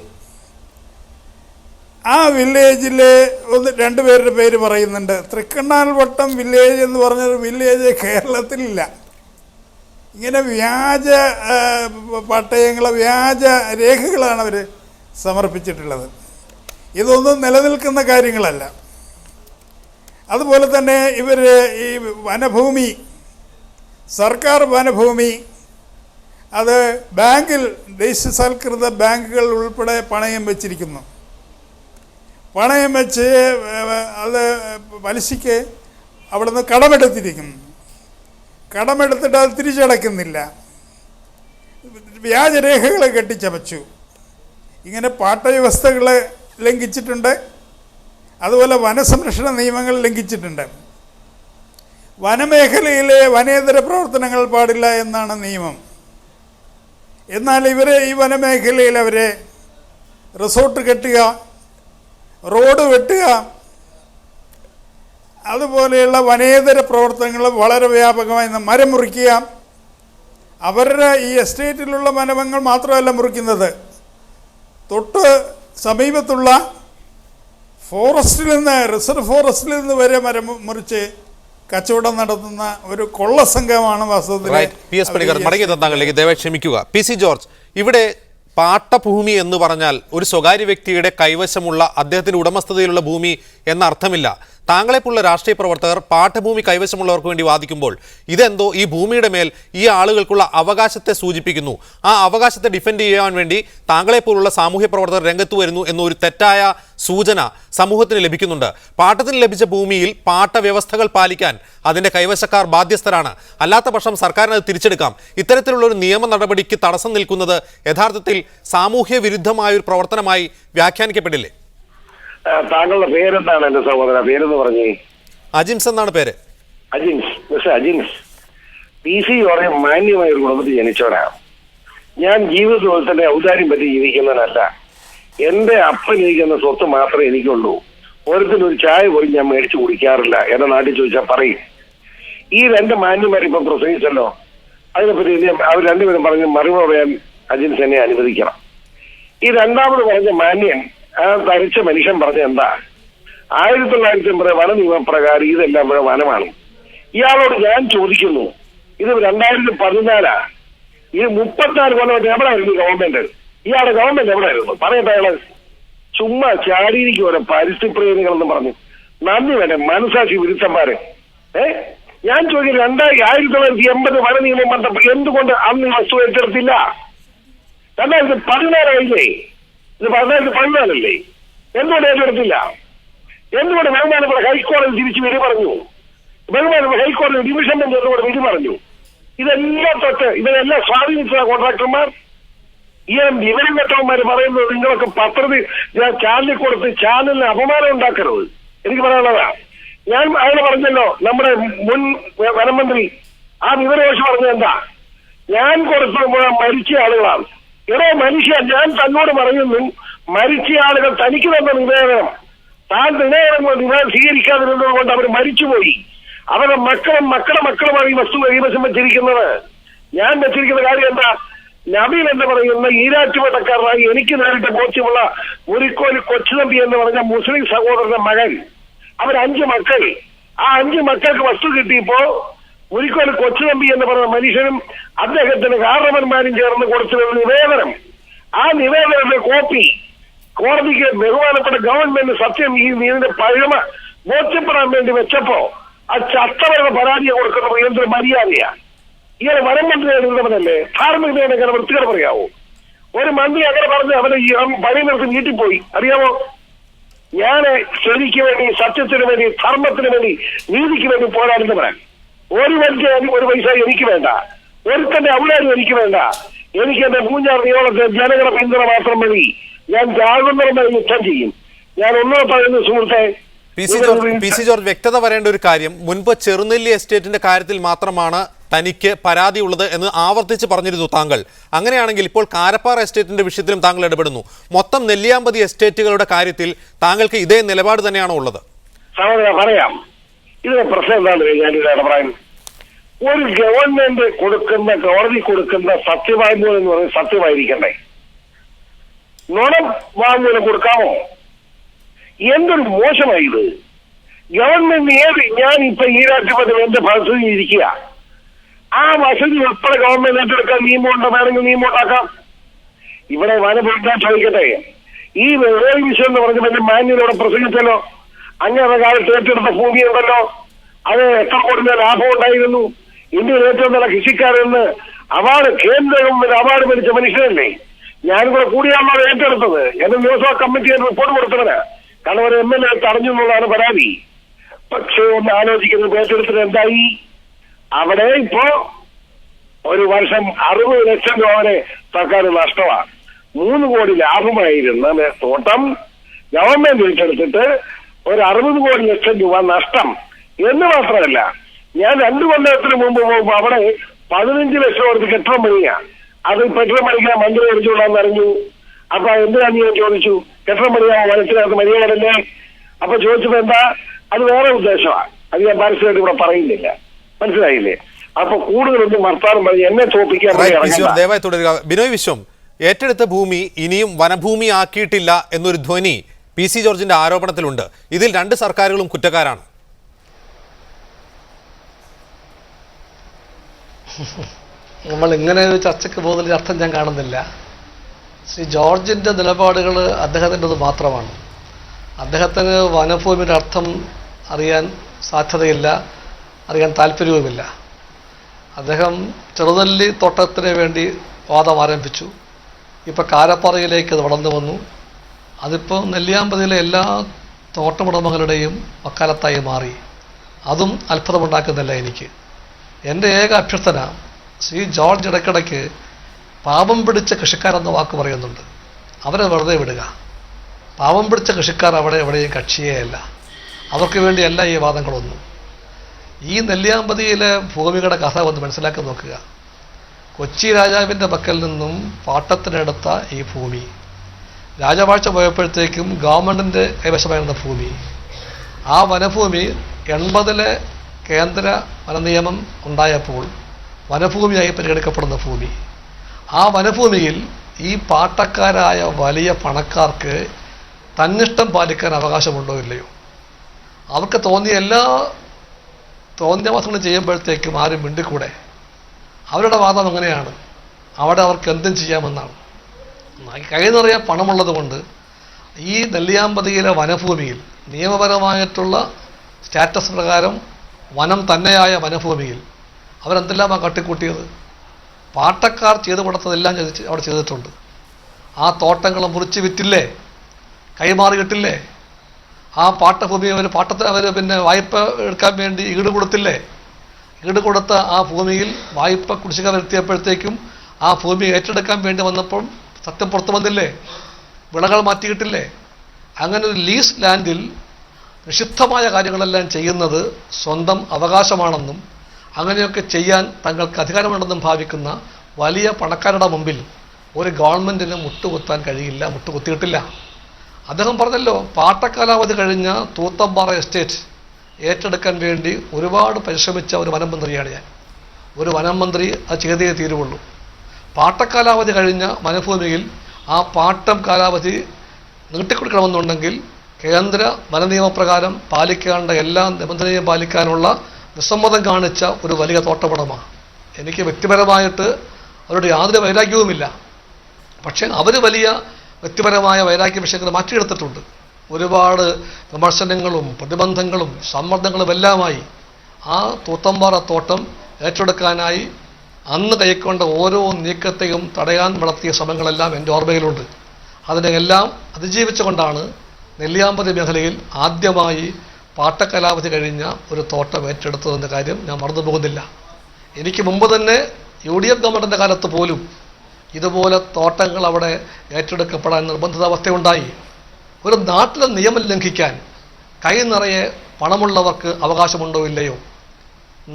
ആ വില്ലേജിലെ 2 പേരുടെ പേര് പറയുന്നുണ്ട്. തൃക്കണ്ണാൽ വട്ടം വില്ലേജ് എന്ന് പറഞ്ഞൊരു വില്ലേജ് കേരളത്തിലില്ല. ഇങ്ങനെ വ്യാജ പട്ടയങ്ങൾ, വ്യാജ രേഖകളാണ് അവർ സമർപ്പിച്ചിട്ടുള്ളത്. ഇതൊന്നും നിലനിൽക്കുന്ന കാര്യങ്ങളല്ല. അതുപോലെ തന്നെ ഇവർ ഈ വനഭൂമി, സർക്കാർ വനഭൂമി, അത് ബാങ്കിൽ, ദേശീയവൽകൃത ബാങ്കുകൾ ഉൾപ്പെടെ പണയം വെച്ചിരിക്കുന്നു. പണയം വെച്ച് അത് പലിശയ്ക്ക് അവിടുന്ന് കടമെടുത്തിരിക്കുന്നു. കടമെടുത്തിട്ട് അത് തിരിച്ചടയ്ക്കുന്നില്ല. വ്യാജരേഖകളെ കെട്ടിച്ചമച്ചു. ഇങ്ങനെ പാട്ടവ്യവസ്ഥകളെ ലംഘിച്ചിട്ടുണ്ട്. അതുപോലെ വനസംരക്ഷണ നിയമങ്ങൾ ലംഘിച്ചിട്ടുണ്ട്. വനമേഖലയിലെ വനേതര പ്രവർത്തനങ്ങൾ പാടില്ല എന്നാണ് നിയമം. എന്നാൽ ഈ വനമേഖലയിൽ അവരെ റിസോർട്ട് കെട്ടുക, റോഡ് വെട്ടുക, അതുപോലെയുള്ള വനേതര പ്രവർത്തനങ്ങൾ വളരെ വ്യാപകമായി മരം മുറിക്കുക. അവരുടെ ഈ എസ്റ്റേറ്റിലുള്ള വനങ്ങൾ മാത്രമല്ല മുറിക്കുന്നത്, തൊട്ട് സമീപത്തുള്ള ഫോറസ്റ്റിൽ നിന്ന്, റിസർവ് ഫോറസ്റ്റിൽ നിന്ന് വരെ മരം മുറിച്ച് കച്ചവടം നടത്തുന്ന ഒരു കൊള്ള സംഘമാണ് വാസ്തവത്തിൽ. PS പണിക്കർ മടങ്ങി താങ്കളിലേക്ക് ദയവായി ക്ഷമിക്കുക. PC ജോർജ്, ഇവിടെ പാട്ടഭൂമി എന്ന് പറഞ്ഞാൽ ഒരു സ്വകാര്യ വ്യക്തിയുടെ കൈവശമുള്ള അദ്ദേഹത്തിന്റെ ഉടമസ്ഥതയിലുള്ള ഭൂമി എന്ന അർത്ഥമില്ല. താങ്കളെപ്പോലുള്ള രാഷ്ട്രീയ പ്രവർത്തകർ പാട്ടഭൂമി കൈവശമുള്ളവർക്ക് വേണ്ടി വാദിക്കുമ്പോൾ ഇതെന്തോ ഈ ഭൂമിയുടെ മേൽ ഈ ആളുകൾക്കുള്ള അവകാശത്തെ സൂചിപ്പിക്കുന്നു. ആ അവകാശത്തെ ഡിഫെൻഡ് ചെയ്യാൻ വേണ്ടി താങ്കളെപ്പോലുള്ള സാമൂഹ്യ പ്രവർത്തകർ രംഗത്ത് വരുന്നു എന്നൊരു തെറ്റായ സൂചന സമൂഹത്തിന് ലഭിക്കുന്നുണ്ട്. പാട്ടത്തിന് ലഭിച്ച ഭൂമിയിൽ പാട്ട വ്യവസ്ഥകൾ പാലിക്കാൻ അതിൻ്റെ കൈവശക്കാർ ബാധ്യസ്ഥരാണ്. അല്ലാത്ത പക്ഷം സർക്കാരിന് അത് തിരിച്ചെടുക്കാം. ഇത്തരത്തിലുള്ള ഒരു നിയമ നടപടിക്ക് തടസ്സം നിൽക്കുന്നത് യഥാർത്ഥത്തിൽ സാമൂഹ്യ വിരുദ്ധമായ ഒരു പ്രവർത്തനമായി വ്യാഖ്യാനിക്കപ്പെടില്ലേ? താങ്കളുടെ പേരെന്താണ് എന്റെ സഹോദര? പേരെന്ന് പറഞ്ഞേ. അജിൻസ് എന്നാണ് പേര്. Ajins. Mister Ajins, PC George മാന്യമായ ഒരു കുടുംബത്തിൽ ജനിച്ചവനാണ്. ഞാൻ ജീവിതത്തിന്റെ ഔദാര്യം പറ്റി ജീവിക്കുന്നവനല്ല. എന്റെ അപ്പൻ ഇരിക്കുന്ന സ്വത്ത് മാത്രമേ എനിക്കുള്ളൂ. ഓരോരുത്തരും ചായ പോലും ഞാൻ മേടിച്ചു കുടിക്കാറില്ല. എന്റെ നാട്ടിൽ ചോദിച്ചാൽ പറയും. ഈ രണ്ട് മാന്യന്മാരിപ്പം പ്രസംഗിച്ചല്ലോ, അതിനെപ്പറ്റി അവർ രണ്ടുപേരും പറഞ്ഞ് മറുപടി പറയാൻ അജിൻസ് എന്നെ അനുവദിക്കണം. ഈ രണ്ടാമത് പറഞ്ഞ മാന്യൻ, ആ തരിച്ച മനുഷ്യൻ പറഞ്ഞ എന്താ, 1950 വന നിയമപ്രകാരം ഇതെല്ലാം ഇവിടെ വനമാണ്. ഇയാളോട് ഞാൻ ചോദിക്കുന്നു, ഇത് 2014 ഇത് 34 കൊല്ലമായിട്ട് എവിടെയായിരുന്നു ഗവൺമെന്റ്? ഇയാളുടെ ഗവൺമെന്റ് എവിടെയായിരുന്നു? പറയട്ടെ. അയാള് ചുമ്മാ ശാരീരിക ഓരോ പരിസ്ഥിതി പ്രേമികളെന്ന് പറഞ്ഞു. നന്ദി വേണ്ട മനസാക്ഷി വിരുദ്ധന്മാരെ. ഞാൻ ചോദിക്കുന്നത് 1980 വന നിയമം വന്നപ്പോൾ എന്തുകൊണ്ട് അന്ന് ഈ വസ്തു ഏറ്റെടുത്തില്ല? 2014 ഇത് 2014 എന്തുകൊണ്ട് ഏറ്റെടുത്തില്ല? എന്തുകൊണ്ട് ബഹുമാനപ്പെട്ട ഹൈക്കോടതി തിരിച്ചു വിധി പറഞ്ഞു? ബഹുമാനപ്പെട്ട ഹൈക്കോടതി ഡിവിഷൻ ബെഞ്ച് എന്തുകൊണ്ട് വിധി പറഞ്ഞു? ഇതെല്ലാം സ്വാധീനിച്ച കോൺട്രാക്ടർമാർ, ഈ വിവരം കെട്ടവന്മാര് പറയുന്നത് നിങ്ങളൊക്കെ പത്രത്തിൽ ചാനലിൽ കൊടുത്ത് ചാനലിന് അപമാനം ഉണ്ടാക്കരുത്. എനിക്ക് പറയാനുള്ളതാ. ഞാൻ അയാൾ പറഞ്ഞല്ലോ, നമ്മുടെ മുൻ വനമന്ത്രി ആ വിവരദോഷം പറഞ്ഞത് എന്താ? ഞാൻ കൊടുത്ത മരിച്ച ആളുകളാണ്. എടോ മനുഷ്യ, ഞാൻ തന്നോട് പറയുന്നു, മരിച്ച ആളുകൾ തനിക്ക് തന്ന നിവേദനം താൻ നിവേദനം സ്വീകരിക്കാതിരുന്നത് കൊണ്ട് അവർ മരിച്ചുപോയി. അവരുടെ മക്കളുമാണ് ഈ വസ്തു കൈവശം വെച്ചിരിക്കുന്നത്. ഞാൻ വെച്ചിരിക്കുന്ന കാര്യം എന്താ? നബീൽ എന്ന് പറയുന്ന ഈരാറ്റുപേട്ടക്കാരനായി എനിക്ക് നേരിട്ട് ബോധ്യമുള്ള മുരിക്കോലി കൊച്ചുതമ്പി എന്ന് പറഞ്ഞ മുസ്ലിം സഹോദരന്റെ മകൻ, അവർ 5 മക്കൾ. ആ 5 മക്കൾക്ക് വസ്തു കിട്ടിയപ്പോ മുരിക്കോലി കൊച്ചുതമ്പി എന്ന് പറയുന്ന മനുഷ്യനും അദ്ദേഹത്തിന് കാരണവന്മാരും ചേർന്ന് കൊടുത്തിരുന്ന നിവേദനം, ആ നിവേദനത്തിന്റെ കോപ്പി കോടതിക്ക് ബഹുമാനപ്പെട്ട ഗവൺമെന്റ് സത്യം ഈ ഇതിന്റെ പഴമ ബോധ്യപ്പെടാൻ വേണ്ടി വെച്ചപ്പോ ആ ചത്തവരുടെ പരാതിയെ കൊടുക്കുന്നത് എന്തൊരു മര്യാദയാ? ഇയാളെ വനം മന്ത്രി എഴുതുന്നവനല്ലേ? ധാർമ്മികതയുടെ അങ്ങനെ വൃത്തികൾ പറയാവോ? ഒരു മന്ത്രി അങ്ങനെ പറഞ്ഞ് അവനെ പണി നിർത്തി വീട്ടിൽ പോയി. അറിയാമോ? ഞാൻ ശരിക്ക് വേണ്ടി, സത്യത്തിന് വേണ്ടി, ധർമ്മത്തിന് വേണ്ടി, നീതിക്ക് വേണ്ടി പോരാടുന്നവനാണ്. ഒരു പൈസ എനിക്ക് വേണ്ട, ഒരുത്തന്റെ ഔദാര്യം എനിക്ക് വേണ്ട. എനിക്ക് എന്റെ പൂഞ്ഞാർ നിയോളത്തെ ജനങ്ങളുടെ പിന്തുണ മാത്രം മതി. ഞാൻ ജാഗ്രതമായി യുദ്ധം ചെയ്യും. ഞാൻ ഒന്നോ പറയുന്നു സുഹൃത്തെ, PC ജോർജ് വ്യക്തത വരേണ്ട ഒരു കാര്യം, മുൻപ് ചെറുനെല്ലി എസ്റ്റേറ്റിന്റെ കാര്യത്തിൽ മാത്രമാണ് തനിക്ക് പരാതിയുള്ളത് എന്ന് ആവർത്തിച്ച് പറഞ്ഞിരുന്നു താങ്കൾ. അങ്ങനെയാണെങ്കിൽ ഇപ്പോൾ കാരപ്പാറ എസ്റ്റേറ്റിന്റെ വിഷയത്തിലും താങ്കൾ ഇടപെടുന്നു. മൊത്തം നെല്ലിയാമ്പതി എസ്റ്റേറ്റുകളുടെ കാര്യത്തിൽ താങ്കൾക്ക് ഇതേ നിലപാട് തന്നെയാണോ ഉള്ളത്? പറയാം. ഇതിന്റെ പ്രശ്നം എന്താണെന്ന് ഞാനിവിടെ പറയാൻ, ഒരു ഗവൺമെന്റ് കൊടുക്കുന്ന, കോടതി കൊടുക്കുന്ന സത്യവാങ്മൂലം എന്ന് പറയുന്നത് സത്യമായിരിക്കണ്ടേ? നുണം വാങ്മൂലം കൊടുക്കാമോ? എന്തൊരു മോശമായി ഇത്. ഗവൺമെന്റ് ഞാൻ ഇപ്പൊ ഈ രാജ്യത്ത് എന്റെ വസതി ഇരിക്കുക, ആ വസതി ഉൾപ്പെടെ ഗവൺമെന്റ് ഏറ്റെടുക്കാൻ നിയമമുണ്ടോ? വേണമെങ്കിൽ നിയമം ഉണ്ടാക്കാം. ഇവിടെ വനപരിക്കാൻ ചോദിക്കട്ടെ, ഈ വിഷയം എന്ന് പറഞ്ഞ എന്റെ മാന്യനോടെ പ്രസംഗിച്ചല്ലോ, അങ്ങനെ കാലത്ത് ഏറ്റെടുത്ത ഭൂമി ഉണ്ടല്ലോ, അത് എത്ര കോടി ലാഭം ഉണ്ടായിരുന്നു. ഇന്ത്യയിൽ ഏറ്റവും നല്ല കൃഷിക്കാരെന്ന് അവാർഡ്, കേന്ദ്ര ഗവൺമെന്റ് അവാർഡ് മേടിച്ച മനുഷ്യരല്ലേ? ഞാനും കൂടെ കൂടിയാണല്ലോ ഏറ്റെടുത്തത്. എന്റെ നിയമസഭാ കമ്മിറ്റി റിപ്പോർട്ട് കൊടുത്തവന് കാരണം ഒരു MLA തടഞ്ഞു എന്നുള്ളതാണ് പരാതി. പക്ഷേ ഒന്ന് ആലോചിക്കുന്നത് ഏറ്റെടുത്തിട്ട് എന്തായി? അവിടെ ഇപ്പോ ഒരു വർഷം 60 ലക്ഷം രൂപ വരെ സർക്കാർ നഷ്ടമാണ്. 3 കോടി ലാഭമായിരുന്ന തോട്ടം ഗവൺമെന്റ് ഏറ്റെടുത്തിട്ട് ഒരു 60 ലക്ഷം രൂപ നഷ്ടം. എന്ന് മാത്രമല്ല, ഞാൻ 2 കൊല്ലത്തിന് മുമ്പ് പോകുമ്പോൾ അവിടെ 15 ലക്ഷം കൊടുത്ത് കെട്ടിടം പണിയാ. അത് കെട്ടിടം പണിക്കാൻ മന്ത്രി ഓടിച്ചുകൊള്ളാന്ന് അറിഞ്ഞു. അപ്പൊ എന്തിനാന്ന് ഞാൻ ചോദിച്ചു, കെട്ടിടം പണിയാൻ മനസ്സിലാത്ത മര്യാദയല്ലേ? അപ്പൊ ചോദിച്ചപ്പോ എന്താ, അത് വേറെ ഉദ്ദേശമാണ്, അത് ഞാൻ പരസ്യമായിട്ട് ഇവിടെ പറയുന്നില്ല. മനസ്സിലായില്ലേ? അപ്പൊ കൂടുതലൊന്നും വർത്താനം പറഞ്ഞ് എന്നെ തോപ്പിക്കാൻ ദയവായി തുടരുക. ബിനോയ് വിശ്വം, ഏറ്റെടുത്ത ഭൂമി ഇനിയും വനഭൂമി ആക്കിയിട്ടില്ല എന്നൊരു ധ്വനി PC ജോർജിന്റെ ആരോപണത്തിലുണ്ട്. ഇതിൽ 2 സർക്കാരുകളും കുറ്റക്കാരാണ്. നമ്മൾ ഇങ്ങനെ ഒരു ചർച്ചയ്ക്ക് പോകുന്നതിൽ അർത്ഥം ഞാൻ കാണുന്നില്ല. ശ്രീ ജോർജിൻ്റെ നിലപാടുകൾ അദ്ദേഹത്തിൻ്റെത് മാത്രമാണ്. അദ്ദേഹത്തിന് വനഭൂമിയുടെ അർത്ഥം അറിയാൻ സാധ്യതയില്ല, അറിയാൻ താല്പര്യവുമില്ല. അദ്ദേഹം ചെറുനെല്ലി തോട്ടത്തിന് വേണ്ടി വാദം ആരംഭിച്ചു. ഇപ്പോൾ കാരപ്പാറയിലേക്ക് അത് വളർന്നു വന്നു. അതിപ്പോൾ നെല്ലിയാമ്പതിയിലെ എല്ലാ തോട്ടമുടമകളുടെയും വക്കാലത്തായി മാറി. അതും അത്ഭുതമുണ്ടാക്കുന്നില്ല എനിക്ക്. എൻ്റെ ഏക അഭ്യർത്ഥന, ശ്രീ ജോർജ് ഇടയ്ക്കിടയ്ക്ക് പാപം പിടിച്ച കൃഷിക്കാരെന്ന വാക്ക് പറയുന്നുണ്ട്. അവരെ വെറുതെ വിടുക. പാവം പിടിച്ച കൃഷിക്കാർ അവിടെ എവിടെയും കക്ഷിയേയല്ല. അവർക്ക് വേണ്ടിയല്ല ഈ വാദങ്ങളൊന്നും. ഈ നെല്ലിയാമ്പതിയിലെ ഭൂമിയുടെ കഥ ഒന്ന് മനസ്സിലാക്കി നോക്കുക. കൊച്ചി രാജാവിൻ്റെ പക്കൽ നിന്നും പാട്ടത്തിനെടുത്ത ഈ ഭൂമി രാജവാഴ്ച പോയപ്പോഴത്തേക്കും ഗവൺമെൻറ്റിൻ്റെ കൈവശമായിരുന്ന ഭൂമി, ആ വനഭൂമി 80-ലെ കേന്ദ്ര വനനിയമം ഉണ്ടായപ്പോൾ വനഭൂമിയായി പരിഗണിക്കപ്പെടുന്ന ഭൂമി. ആ വനഭൂമിയിൽ ഈ പാട്ടക്കാരായ വലിയ പണക്കാർക്ക് തന്നിഷ്ടം പാലിക്കാൻ അവകാശമുണ്ടോ ഇല്ലയോ? അവർക്ക് തോന്നിയ എല്ലാ തോന്നിയവാസങ്ങളും ചെയ്യുമ്പോഴത്തേക്കും ആരും മിണ്ടിക്കൂടെ? അവരുടെ വാദം അങ്ങനെയാണ്. അവിടെ അവർക്ക് എന്തും ചെയ്യാമെന്നാണ്. കൈ നിറയെ പണമുള്ളത് കൊണ്ട് ഈ നെല്ലിയാമ്പതിയിലെ വനഭൂമിയിൽ നിയമപരമായിട്ടുള്ള സ്റ്റാറ്റസ് പ്രകാരം വനം തന്നെയായ വനഭൂമിയിൽ അവരെന്തെല്ലാമാണ് കാട്ടിക്കൂട്ടിയത്? പാട്ടക്കാർ ചെയ്തു കൊടുത്തതെല്ലാം അവിടെ ചെയ്തിട്ടുണ്ട്. ആ തോട്ടങ്ങൾ മുറിച്ച് വിറ്റില്ലേ? കൈമാറി കിട്ടില്ലേ? ആ പാട്ടഭൂമി അവർ പിന്നെ വായ്പ എടുക്കാൻ വേണ്ടി ഈട് കൊടുത്തില്ലേ? ഈട് കൊടുത്ത ആ ഭൂമിയിൽ വായ്പ കുടിശ്ശിക വരുത്തിയപ്പോഴത്തേക്കും ആ ഭൂമി ഏറ്റെടുക്കാൻ വേണ്ടി വന്നപ്പോൾ സത്യം പുറത്തു വന്നില്ലേ? വിളകൾ മാറ്റിയിട്ടില്ലേ? അങ്ങനെ ഒരു ലീസ് ലാൻഡിൽ നിഷിദ്ധമായ കാര്യങ്ങളെല്ലാം ചെയ്യുന്നത് സ്വന്തം അവകാശമാണെന്നും അങ്ങനെയൊക്കെ ചെയ്യാൻ തങ്ങൾക്ക് അധികാരമുണ്ടെന്നും ഭാവിക്കുന്ന വലിയ പണക്കാരുടെ മുമ്പിൽ ഒരു ഗവൺമെൻറ്റിന് മുട്ടുകുത്താൻ കഴിയില്ല, മുട്ടുകുത്തിയിട്ടില്ല. അദ്ദേഹം പറഞ്ഞല്ലോ, പാട്ടക്കാലാവധി കഴിഞ്ഞ തൂത്തമ്പാറ എസ്റ്റേറ്റ് ഏറ്റെടുക്കാൻ വേണ്ടി ഒരുപാട് പരിശ്രമിച്ച ഒരു വനം മന്ത്രിയാണ് ഞാൻ. ഒരു വനം മന്ത്രി അത് ചെയ്തേ തീരുവുള്ളൂ. പാട്ടക്കാലാവധി കഴിഞ്ഞ വനഭൂമിയിൽ ആ പാട്ടം കാലാവധി നീട്ടിക്കൊടുക്കണമെന്നുണ്ടെങ്കിൽ കേന്ദ്ര വനനിയമപ്രകാരം പാലിക്കേണ്ട എല്ലാ നിബന്ധനയും പാലിക്കാനുള്ള വിസമ്മതം കാണിച്ച ഒരു വലിയ തോട്ടമുടമ. എനിക്ക് വ്യക്തിപരമായിട്ട് അവരുടെ യാതൊരു വൈരാഗ്യവുമില്ല. പക്ഷേ അവർ വലിയ വ്യക്തിപരമായ വൈരാഗ്യ വിഷയങ്ങൾ മാറ്റിയെടുത്തിട്ടുണ്ട്. ഒരുപാട് വിമർശനങ്ങളും പ്രതിബന്ധങ്ങളും സമ്മർദ്ദങ്ങളും എല്ലാമായി ആ തൂത്തമ്പാറ തോട്ടം ഏറ്റെടുക്കാനായി അന്ന് കൈക്കൊണ്ട ഓരോ നീക്കത്തെയും തടയാൻ നടത്തിയ ശ്രമങ്ങളെല്ലാം എൻ്റെ ഓർമ്മയിലുണ്ട്. അതിനെല്ലാം അതിജീവിച്ചുകൊണ്ടാണ് നെല്ലിയാമ്പതി മേഖലയിൽ ആദ്യമായി പാട്ടക്കാലാവധി കഴിഞ്ഞ ഒരു തോട്ടം ഏറ്റെടുത്തതെന്ന കാര്യം ഞാൻ മറന്നു പോകുന്നില്ല. എനിക്ക് മുമ്പ് തന്നെ UDF ഗവൺമെൻറ്റിൻ്റെ കാലത്ത് പോലും ഇതുപോലെ തോട്ടങ്ങൾ അവിടെ ഏറ്റെടുക്കപ്പെടാൻ നിർബന്ധിതാവസ്ഥയുണ്ടായി. ഒരു നാട്ടിലെ നിയമം ലംഘിക്കാൻ കൈ നിറയെ പണമുള്ളവർക്ക് അവകാശമുണ്ടോ ഇല്ലയോ?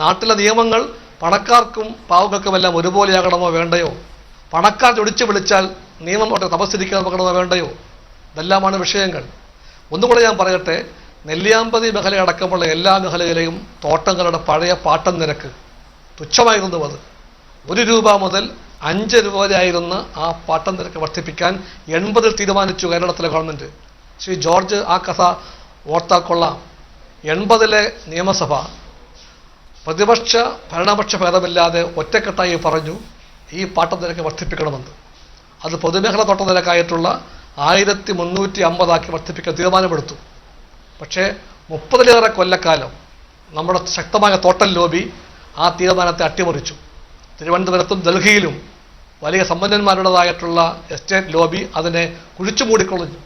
നാട്ടിലെ നിയമങ്ങൾ പണക്കാർക്കും പാവങ്ങൾക്കുമെല്ലാം ഒരുപോലെയാകണമോ വേണ്ടയോ? പണക്കാർ ഒടിച്ചു വിളിച്ചാൽ നിയമം അവിടെ തപസ്സിരിക്കാൻ നോക്കണമോ വേണ്ടയോ? ഇതെല്ലാമാണ് വിഷയങ്ങൾ. ഒന്നുകൂടെ ഞാൻ പറയട്ടെ, നെല്ലിയാമ്പതി മേഖലയടക്കമുള്ള എല്ലാ മേഖലയിലെയും തോട്ടങ്ങളുടെ പഴയ പാട്ടം നിരക്ക് തുച്ഛമായിരുന്നു. അത് 1 രൂപ മുതൽ 5 രൂപ വരെയായിരുന്ന ആ പാട്ടം നിരക്ക് വർദ്ധിപ്പിക്കാൻ 80-ൽ തീരുമാനിച്ചു കേരളത്തിലെ ഗവൺമെൻറ്. ശ്രീ ജോർജ് ആ കഥ ഓർത്താൽ കൊള്ളാം. 80-ലെ നിയമസഭ പ്രതിപക്ഷ ഭരണപക്ഷ ഭേദമില്ലാതെ ഒറ്റക്കെട്ടായി പറഞ്ഞു ഈ പാട്ടം നിരക്ക് വർദ്ധിപ്പിക്കണമെന്ന്. അത് പൊതുമേഖല തോട്ട നിരക്കായിട്ടുള്ള 1350 വർദ്ധിപ്പിക്കാൻ തീരുമാനമെടുത്തു. പക്ഷേ 30-ലേറെ കൊല്ലക്കാലം നമ്മുടെ ശക്തമായ തോട്ടൽ ലോബി ആ തീരുമാനത്തെ അട്ടിമറിച്ചു. തിരുവനന്തപുരത്തും ഡൽഹിയിലും വലിയ സമ്പന്നന്മാരുടേതായിട്ടുള്ള എസ്റ്റേറ്റ് ലോബി അതിനെ കുഴിച്ചു മൂടിക്കൊള്ളിഞ്ഞു.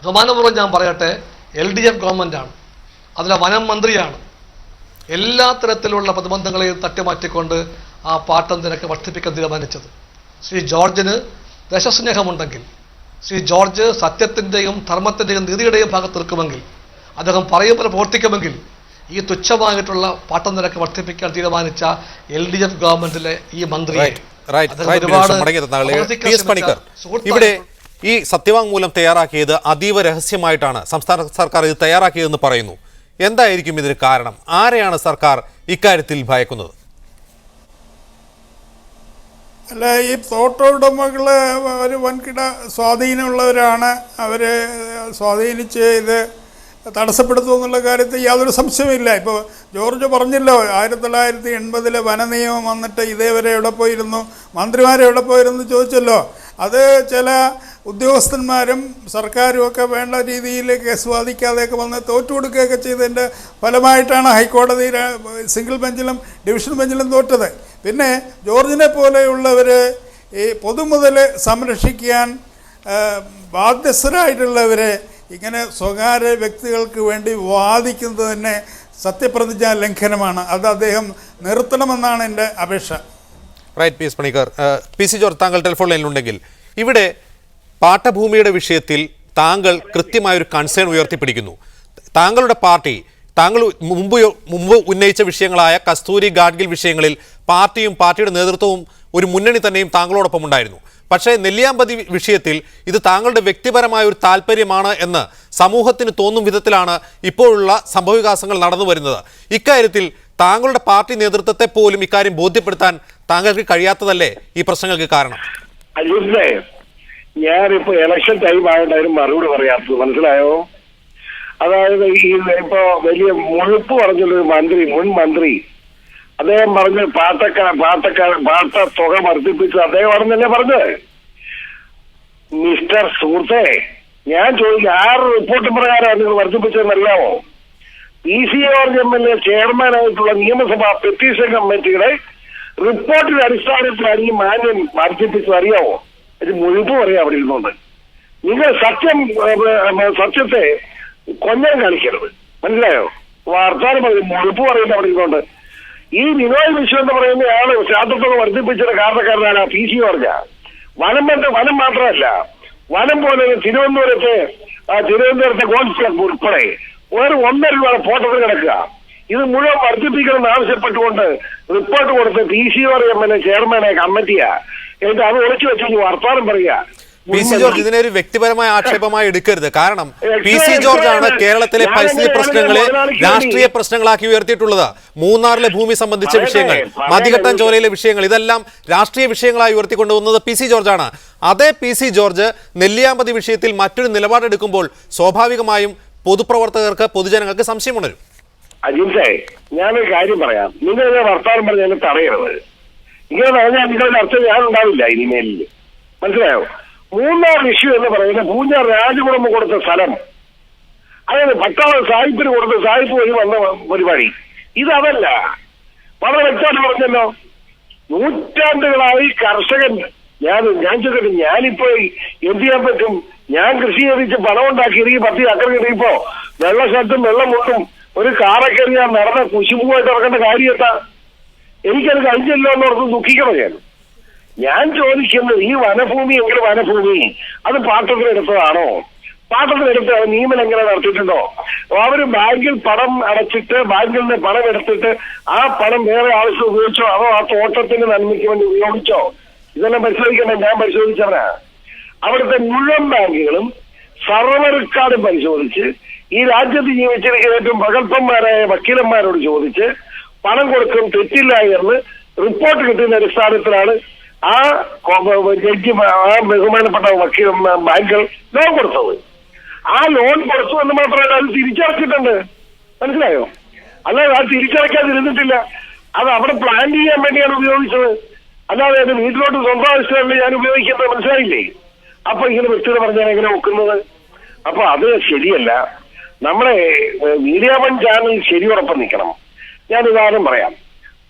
സമാനപൂർവ്വം ഞാൻ പറയട്ടെ, LDF ഗവൺമെൻറ്റാണ്, അതിലെ വനം മന്ത്രിയാണ് എല്ലാ തരത്തിലുള്ള പ്രതിബന്ധങ്ങളെയും തട്ടിമാറ്റിക്കൊണ്ട് ആ പാട്ടം നിരക്ക് വർദ്ധിപ്പിക്കാൻ തീരുമാനിച്ചത്. ശ്രീ ജോർജിന് ദേശസ്നേഹമുണ്ടെങ്കിൽ, ശ്രീ ജോർജ് സത്യത്തിൻ്റെയും ധർമ്മത്തിൻ്റെയും നീതിയുടെയും ഭാഗത്ത് നിൽക്കുമെങ്കിൽ, അദ്ദേഹം പറയുമ്പോൾ പ്രവർത്തിക്കുമെങ്കിൽ ഈ തുച്ഛമായിട്ടുള്ള പാട്ടം നിരക്ക് വർദ്ധിപ്പിക്കാൻ തീരുമാനിച്ച LDF ഗവൺമെന്റിലെ ഈ മന്ത്രിയെ ഇവിടെ ഈ സത്യവാങ്മൂലം തയ്യാറാക്കിയത് അതീവ രഹസ്യമായിട്ടാണ് സംസ്ഥാന സർക്കാർ ഇത് തയ്യാറാക്കിയതെന്ന് പറയുന്നു. എന്തായിരിക്കും ഇതിന് കാരണം? ആരെയാണ് സർക്കാർ ഇക്കാര്യത്തിൽ ഭയക്കുന്നത്? അല്ല, ഈ തോട്ട ഉടമകള് ഒരു വൻകിട സ്വാധീനമുള്ളവരാണ്. അവര് സ്വാധീനിച്ച് ഇത് തടസ്സപ്പെടുത്തുമെന്നുള്ള കാര്യത്തിൽ യാതൊരു സംശയമില്ല. ഇപ്പോൾ ജോർജ് പറഞ്ഞല്ലോ, 1980 വന നിയമം വന്നിട്ട് ഇതേവരെ എവിടെ പോയിരുന്നു, മന്ത്രിമാരെവിടെ പോയിരുന്നു ചോദിച്ചല്ലോ. അത് ചില ഉദ്യോഗസ്ഥന്മാരും സർക്കാരും ഒക്കെ വേണ്ട രീതിയിൽ കേസ് വാദിക്കാതെയൊക്കെ വന്ന് തോറ്റുകൊടുക്കുകയൊക്കെ ചെയ്തതിൻ്റെ ഫലമായിട്ടാണ് ഹൈക്കോടതി സിംഗിൾ ബെഞ്ചിലും ഡിവിഷൻ ബെഞ്ചിലും തോറ്റത്. പിന്നെ ജോർജിനെ പോലെയുള്ളവർ ഈ പൊതുമുതൽ സംരക്ഷിക്കാൻ ബാധ്യസ്ഥരായിട്ടുള്ളവരെ ഇങ്ങനെ സ്വകാര്യ വ്യക്തികൾക്ക് വേണ്ടി വാദിക്കുന്നത് തന്നെ സത്യപ്രതിജ്ഞാ ലംഘനമാണ്. അത് അദ്ദേഹം നിർത്തണമെന്നാണ് എൻ്റെ അപേക്ഷ. Right, PS. Panicker. PC George, താങ്കൾ ടെലിഫോൺ ലൈനിലുണ്ടെങ്കിൽ ഇവിടെ പാട്ടഭൂമിയുടെ വിഷയത്തിൽ താങ്കൾ കൃത്യമായൊരു കൺസേൺ ഉയർത്തിപ്പിടിക്കുന്നു. താങ്കളുടെ പാർട്ടി താങ്കൾ മുമ്പ് ഉന്നയിച്ച വിഷയങ്ങളായ കസ്തൂരി ഗാഡ്ഗിൽ വിഷയങ്ങളിൽ പാർട്ടിയും പാർട്ടിയുടെ നേതൃത്വവും ഒരു മുന്നണി തന്നെയും താങ്കളോടൊപ്പം ഉണ്ടായിരുന്നു. പക്ഷേ നെല്ലിയാമ്പതി വിഷയത്തിൽ ഇത് താങ്കളുടെ വ്യക്തിപരമായ ഒരു താല്പര്യമാണ് എന്ന് സമൂഹത്തിന് തോന്നും വിധത്തിലാണ് ഇപ്പോഴുള്ള സംഭവവികാസങ്ങൾ നടന്നു വരുന്നത്. ഇക്കാര്യത്തിൽ താങ്കളുടെ പാർട്ടി നേതൃത്വത്തെ പോലും ഇക്കാര്യം ബോധ്യപ്പെടുത്താൻ താങ്കൾക്ക് കഴിയാത്തതല്ലേ ഈ പ്രശ്നങ്ങൾക്ക് കാരണം? അജീഷേ, ഞാനിപ്പോ ഇലക്ഷൻ ടൈം ആയതുകൊണ്ട് മറുപടി പറയാത്തത് മനസ്സിലായോ? അതായത് ഈ ഇപ്പോ വലിയ മുഴുപ്പ് പറഞ്ഞൊരു മന്ത്രി, മുൻ മന്ത്രി, അദ്ദേഹം പറഞ്ഞ് പാട്ട തുക വർദ്ധിപ്പിച്ചു അദ്ദേഹം ആണെന്നല്ലേ പറഞ്ഞത്. മിസ്റ്റർ സുഹൃത്തെ, ഞാൻ ചോദിക്കും, 6 റിപ്പോർട്ട് പ്രകാരമാണ് നിങ്ങൾ വർദ്ധിപ്പിച്ചതെന്നല്ലാമോ? PC ജോർജ് MLA ചെയർമാനായിട്ടുള്ള നിയമസഭാ പെറ്റീഷൻ കമ്മിറ്റിയുടെ റിപ്പോർട്ടിന്റെ അടിസ്ഥാനത്തിലാണ് ഈ മാന്യം വർദ്ധിപ്പിച്ചത്, അറിയാമോ? ഇത് മുഴുപ്പ് പറയാം അവിടെ ഇരുന്നുകൊണ്ട്. നിങ്ങൾ സത്യത്തെ കൊഞ്ഞം കാണിക്കരുത്, മനസ്സിലായോ? വർത്താനം പറയും, മുഴുപ്പ് പറയുന്നത് അവിടെ ഇരുന്നുകൊണ്ട്. ഈ വിനോയ് വിശ്വം എന്ന് പറയുന്ന ആള് ശാസ്ത്രത്തൊക്കെ വർദ്ധിപ്പിച്ചത് കാരണക്കാരനാണ് PC ജോർജ്. വനം മാത്രമല്ല, വനം പോലെ തിരുവനന്തപുരത്തെ ഗോൾഫ് ക്ലബ് ഉൾപ്പെടെ ഒരു 1.5 രൂപ ഫോട്ടോകൾ കിടക്കുക. ഇത് മുഴുവൻ വർദ്ധിപ്പിക്കണമെന്ന് ആവശ്യപ്പെട്ടുകൊണ്ട് റിപ്പോർട്ട് കൊടുത്ത് PC ജോർജ് MLA ചെയർമാനായ കമ്മിറ്റിയാ. എന്നിട്ട് അത് ഒളിച്ചു വെച്ച് വർത്താനം പറയുക. PC ജോർജ് ഇതിനെ ഒരു വ്യക്തിപരമായ ആക്ഷേപമായി എടുക്കരുത്. കാരണം PC ജോർജ് ആണ് കേരളത്തിലെ പരിസ്ഥിതി പ്രശ്നങ്ങളെ രാഷ്ട്രീയ പ്രശ്നങ്ങളാക്കി ഉയർത്തിയിട്ടുള്ളത്. മൂന്നാറിലെ ഭൂമി സംബന്ധിച്ച വിഷയങ്ങൾ, മതികെട്ടൻ ചോലയിലെ വിഷയങ്ങൾ, ഇതെല്ലാം രാഷ്ട്രീയ വിഷയങ്ങളായി ഉയർത്തിക്കൊണ്ടുവന്നത് PC ജോർജ് ആണ്. അതേ PC ജോർജ് നെല്ലിയാമ്പതി വിഷയത്തിൽ മറ്റൊരു നിലപാടെടുക്കുമ്പോൾ സ്വാഭാവികമായും പൊതുപ്രവർത്തകർക്ക്, പൊതുജനങ്ങൾക്ക് സംശയമുണരും. അജിൻസേ, ഞാനൊരു കാര്യം പറയാം. നിങ്ങൾ വർത്താനം പറഞ്ഞ് എന്നെ തടയരുത്. ഇങ്ങനെ പറഞ്ഞാൽ നിങ്ങളുടെ ചർച്ച ഞാനുണ്ടാവില്ല ഇനിമേലിൽ, മനസ്സിലായോ? മൂന്നാർ ഇഷ്യൂ എന്ന് പറയുന്നത് പൂഞ്ഞാർ രാജകുടുംബ കൊടുത്ത സ്ഥലം, അതായത് പട്ടാളം സാഹിബിന് കൊടുത്ത സാഹിബ് വഴി വന്ന പരിപാടി. ഇതല്ല, വളരെ വ്യക്തമായിട്ട് പറഞ്ഞല്ലോ. നൂറ്റാണ്ടുകളായി കർഷകൻ ഞാൻ ചോദിക്കട്ടെ, ഞാനിപ്പോ എന്ത് ചെയ്യാൻ പറ്റും? ഞാൻ കൃഷി ചെയ്തിച്ച് പണം ഉണ്ടാക്കി ഈ 10 അക്കർ കിട്ടിയപ്പോ വെള്ള ഷർട്ടും വെള്ളമുട്ടും ഒരു കാറൊക്കെ ഞാൻ നടന്ന കുശുമ്പുമായിട്ട് ഇറക്കേണ്ട കാര്യം എന്താ? എനിക്കത് കഴിഞ്ഞല്ലോ എന്നോർത്ത് ദുഃഖിക്കണം. ഞാൻ ചോദിക്കുന്നത്, ഈ വനഭൂമി എങ്കിൽ വനഭൂമി അത് പാട്ടത്തിനെടുത്തതാണോ? പാട്ടത്തിനെടുത്ത് നിയമനം എങ്ങനെ നടത്തിയിട്ടുണ്ടോ? അവര് ബാങ്കിൽ പണം അടച്ചിട്ട്, ബാങ്കിൽ നിന്ന് പണം എടുത്തിട്ട് ആ പണം വേറെ ആവശ്യം ഉപയോഗിച്ചോ, അതോ ആ തോട്ടത്തിന് നന്മയ്ക്ക് വേണ്ടി ഉപയോഗിച്ചോ? ഇതെല്ലാം പരിശോധിക്കണേ. ഞാൻ പരിശോധിച്ചവനാ. അവിടുത്തെ മുഴുവൻ ബാങ്കുകളും സർവ്വ പരിശോധിച്ച് ഈ രാജ്യത്ത് ജീവിച്ചിരിക്കുന്ന ഏറ്റവും പ്രഗത്ഭന്മാരായ വക്കീലന്മാരോട് ചോദിച്ച് പണം കൊടുക്കും തെറ്റില്ല എന്ന് റിപ്പോർട്ട് കിട്ടുന്ന അടിസ്ഥാനത്തിലാണ് ആ ജഡ്ജി, ആ ബഹുമാനപ്പെട്ട വക്കീൽ ബാങ്കുകൾ ലോൺ കൊടുത്തത്. ആ ലോൺ കൊടുത്തു എന്ന് മാത്രമല്ല, അത് തിരിച്ചടച്ചിട്ടുണ്ട്, മനസ്സിലായോ? അല്ലാതെ അത് തിരിച്ചടയ്ക്കാതിരുന്നിട്ടില്ല. അത് അവിടെ പ്ലാൻ ചെയ്യാൻ വേണ്ടിയാണ് ഉപയോഗിച്ചത്, അല്ലാതെ അത് വീട്ടിലോട്ട് സ്വന്തം ആവശ്യമല്ല ഞാൻ ഉപയോഗിക്കുന്നത്, മനസ്സിലായില്ലേ? അപ്പൊ ഇങ്ങനെ വ്യക്തികൾ പറഞ്ഞാൽ എങ്ങനെ ഒക്കുന്നത്? അപ്പൊ അത് ശരിയല്ല. നമ്മുടെ മീഡിയ വൺ ചാനൽ ശരിയോടൊപ്പം നിൽക്കണം. ഞാൻ ഉദാഹരണം പറയാം.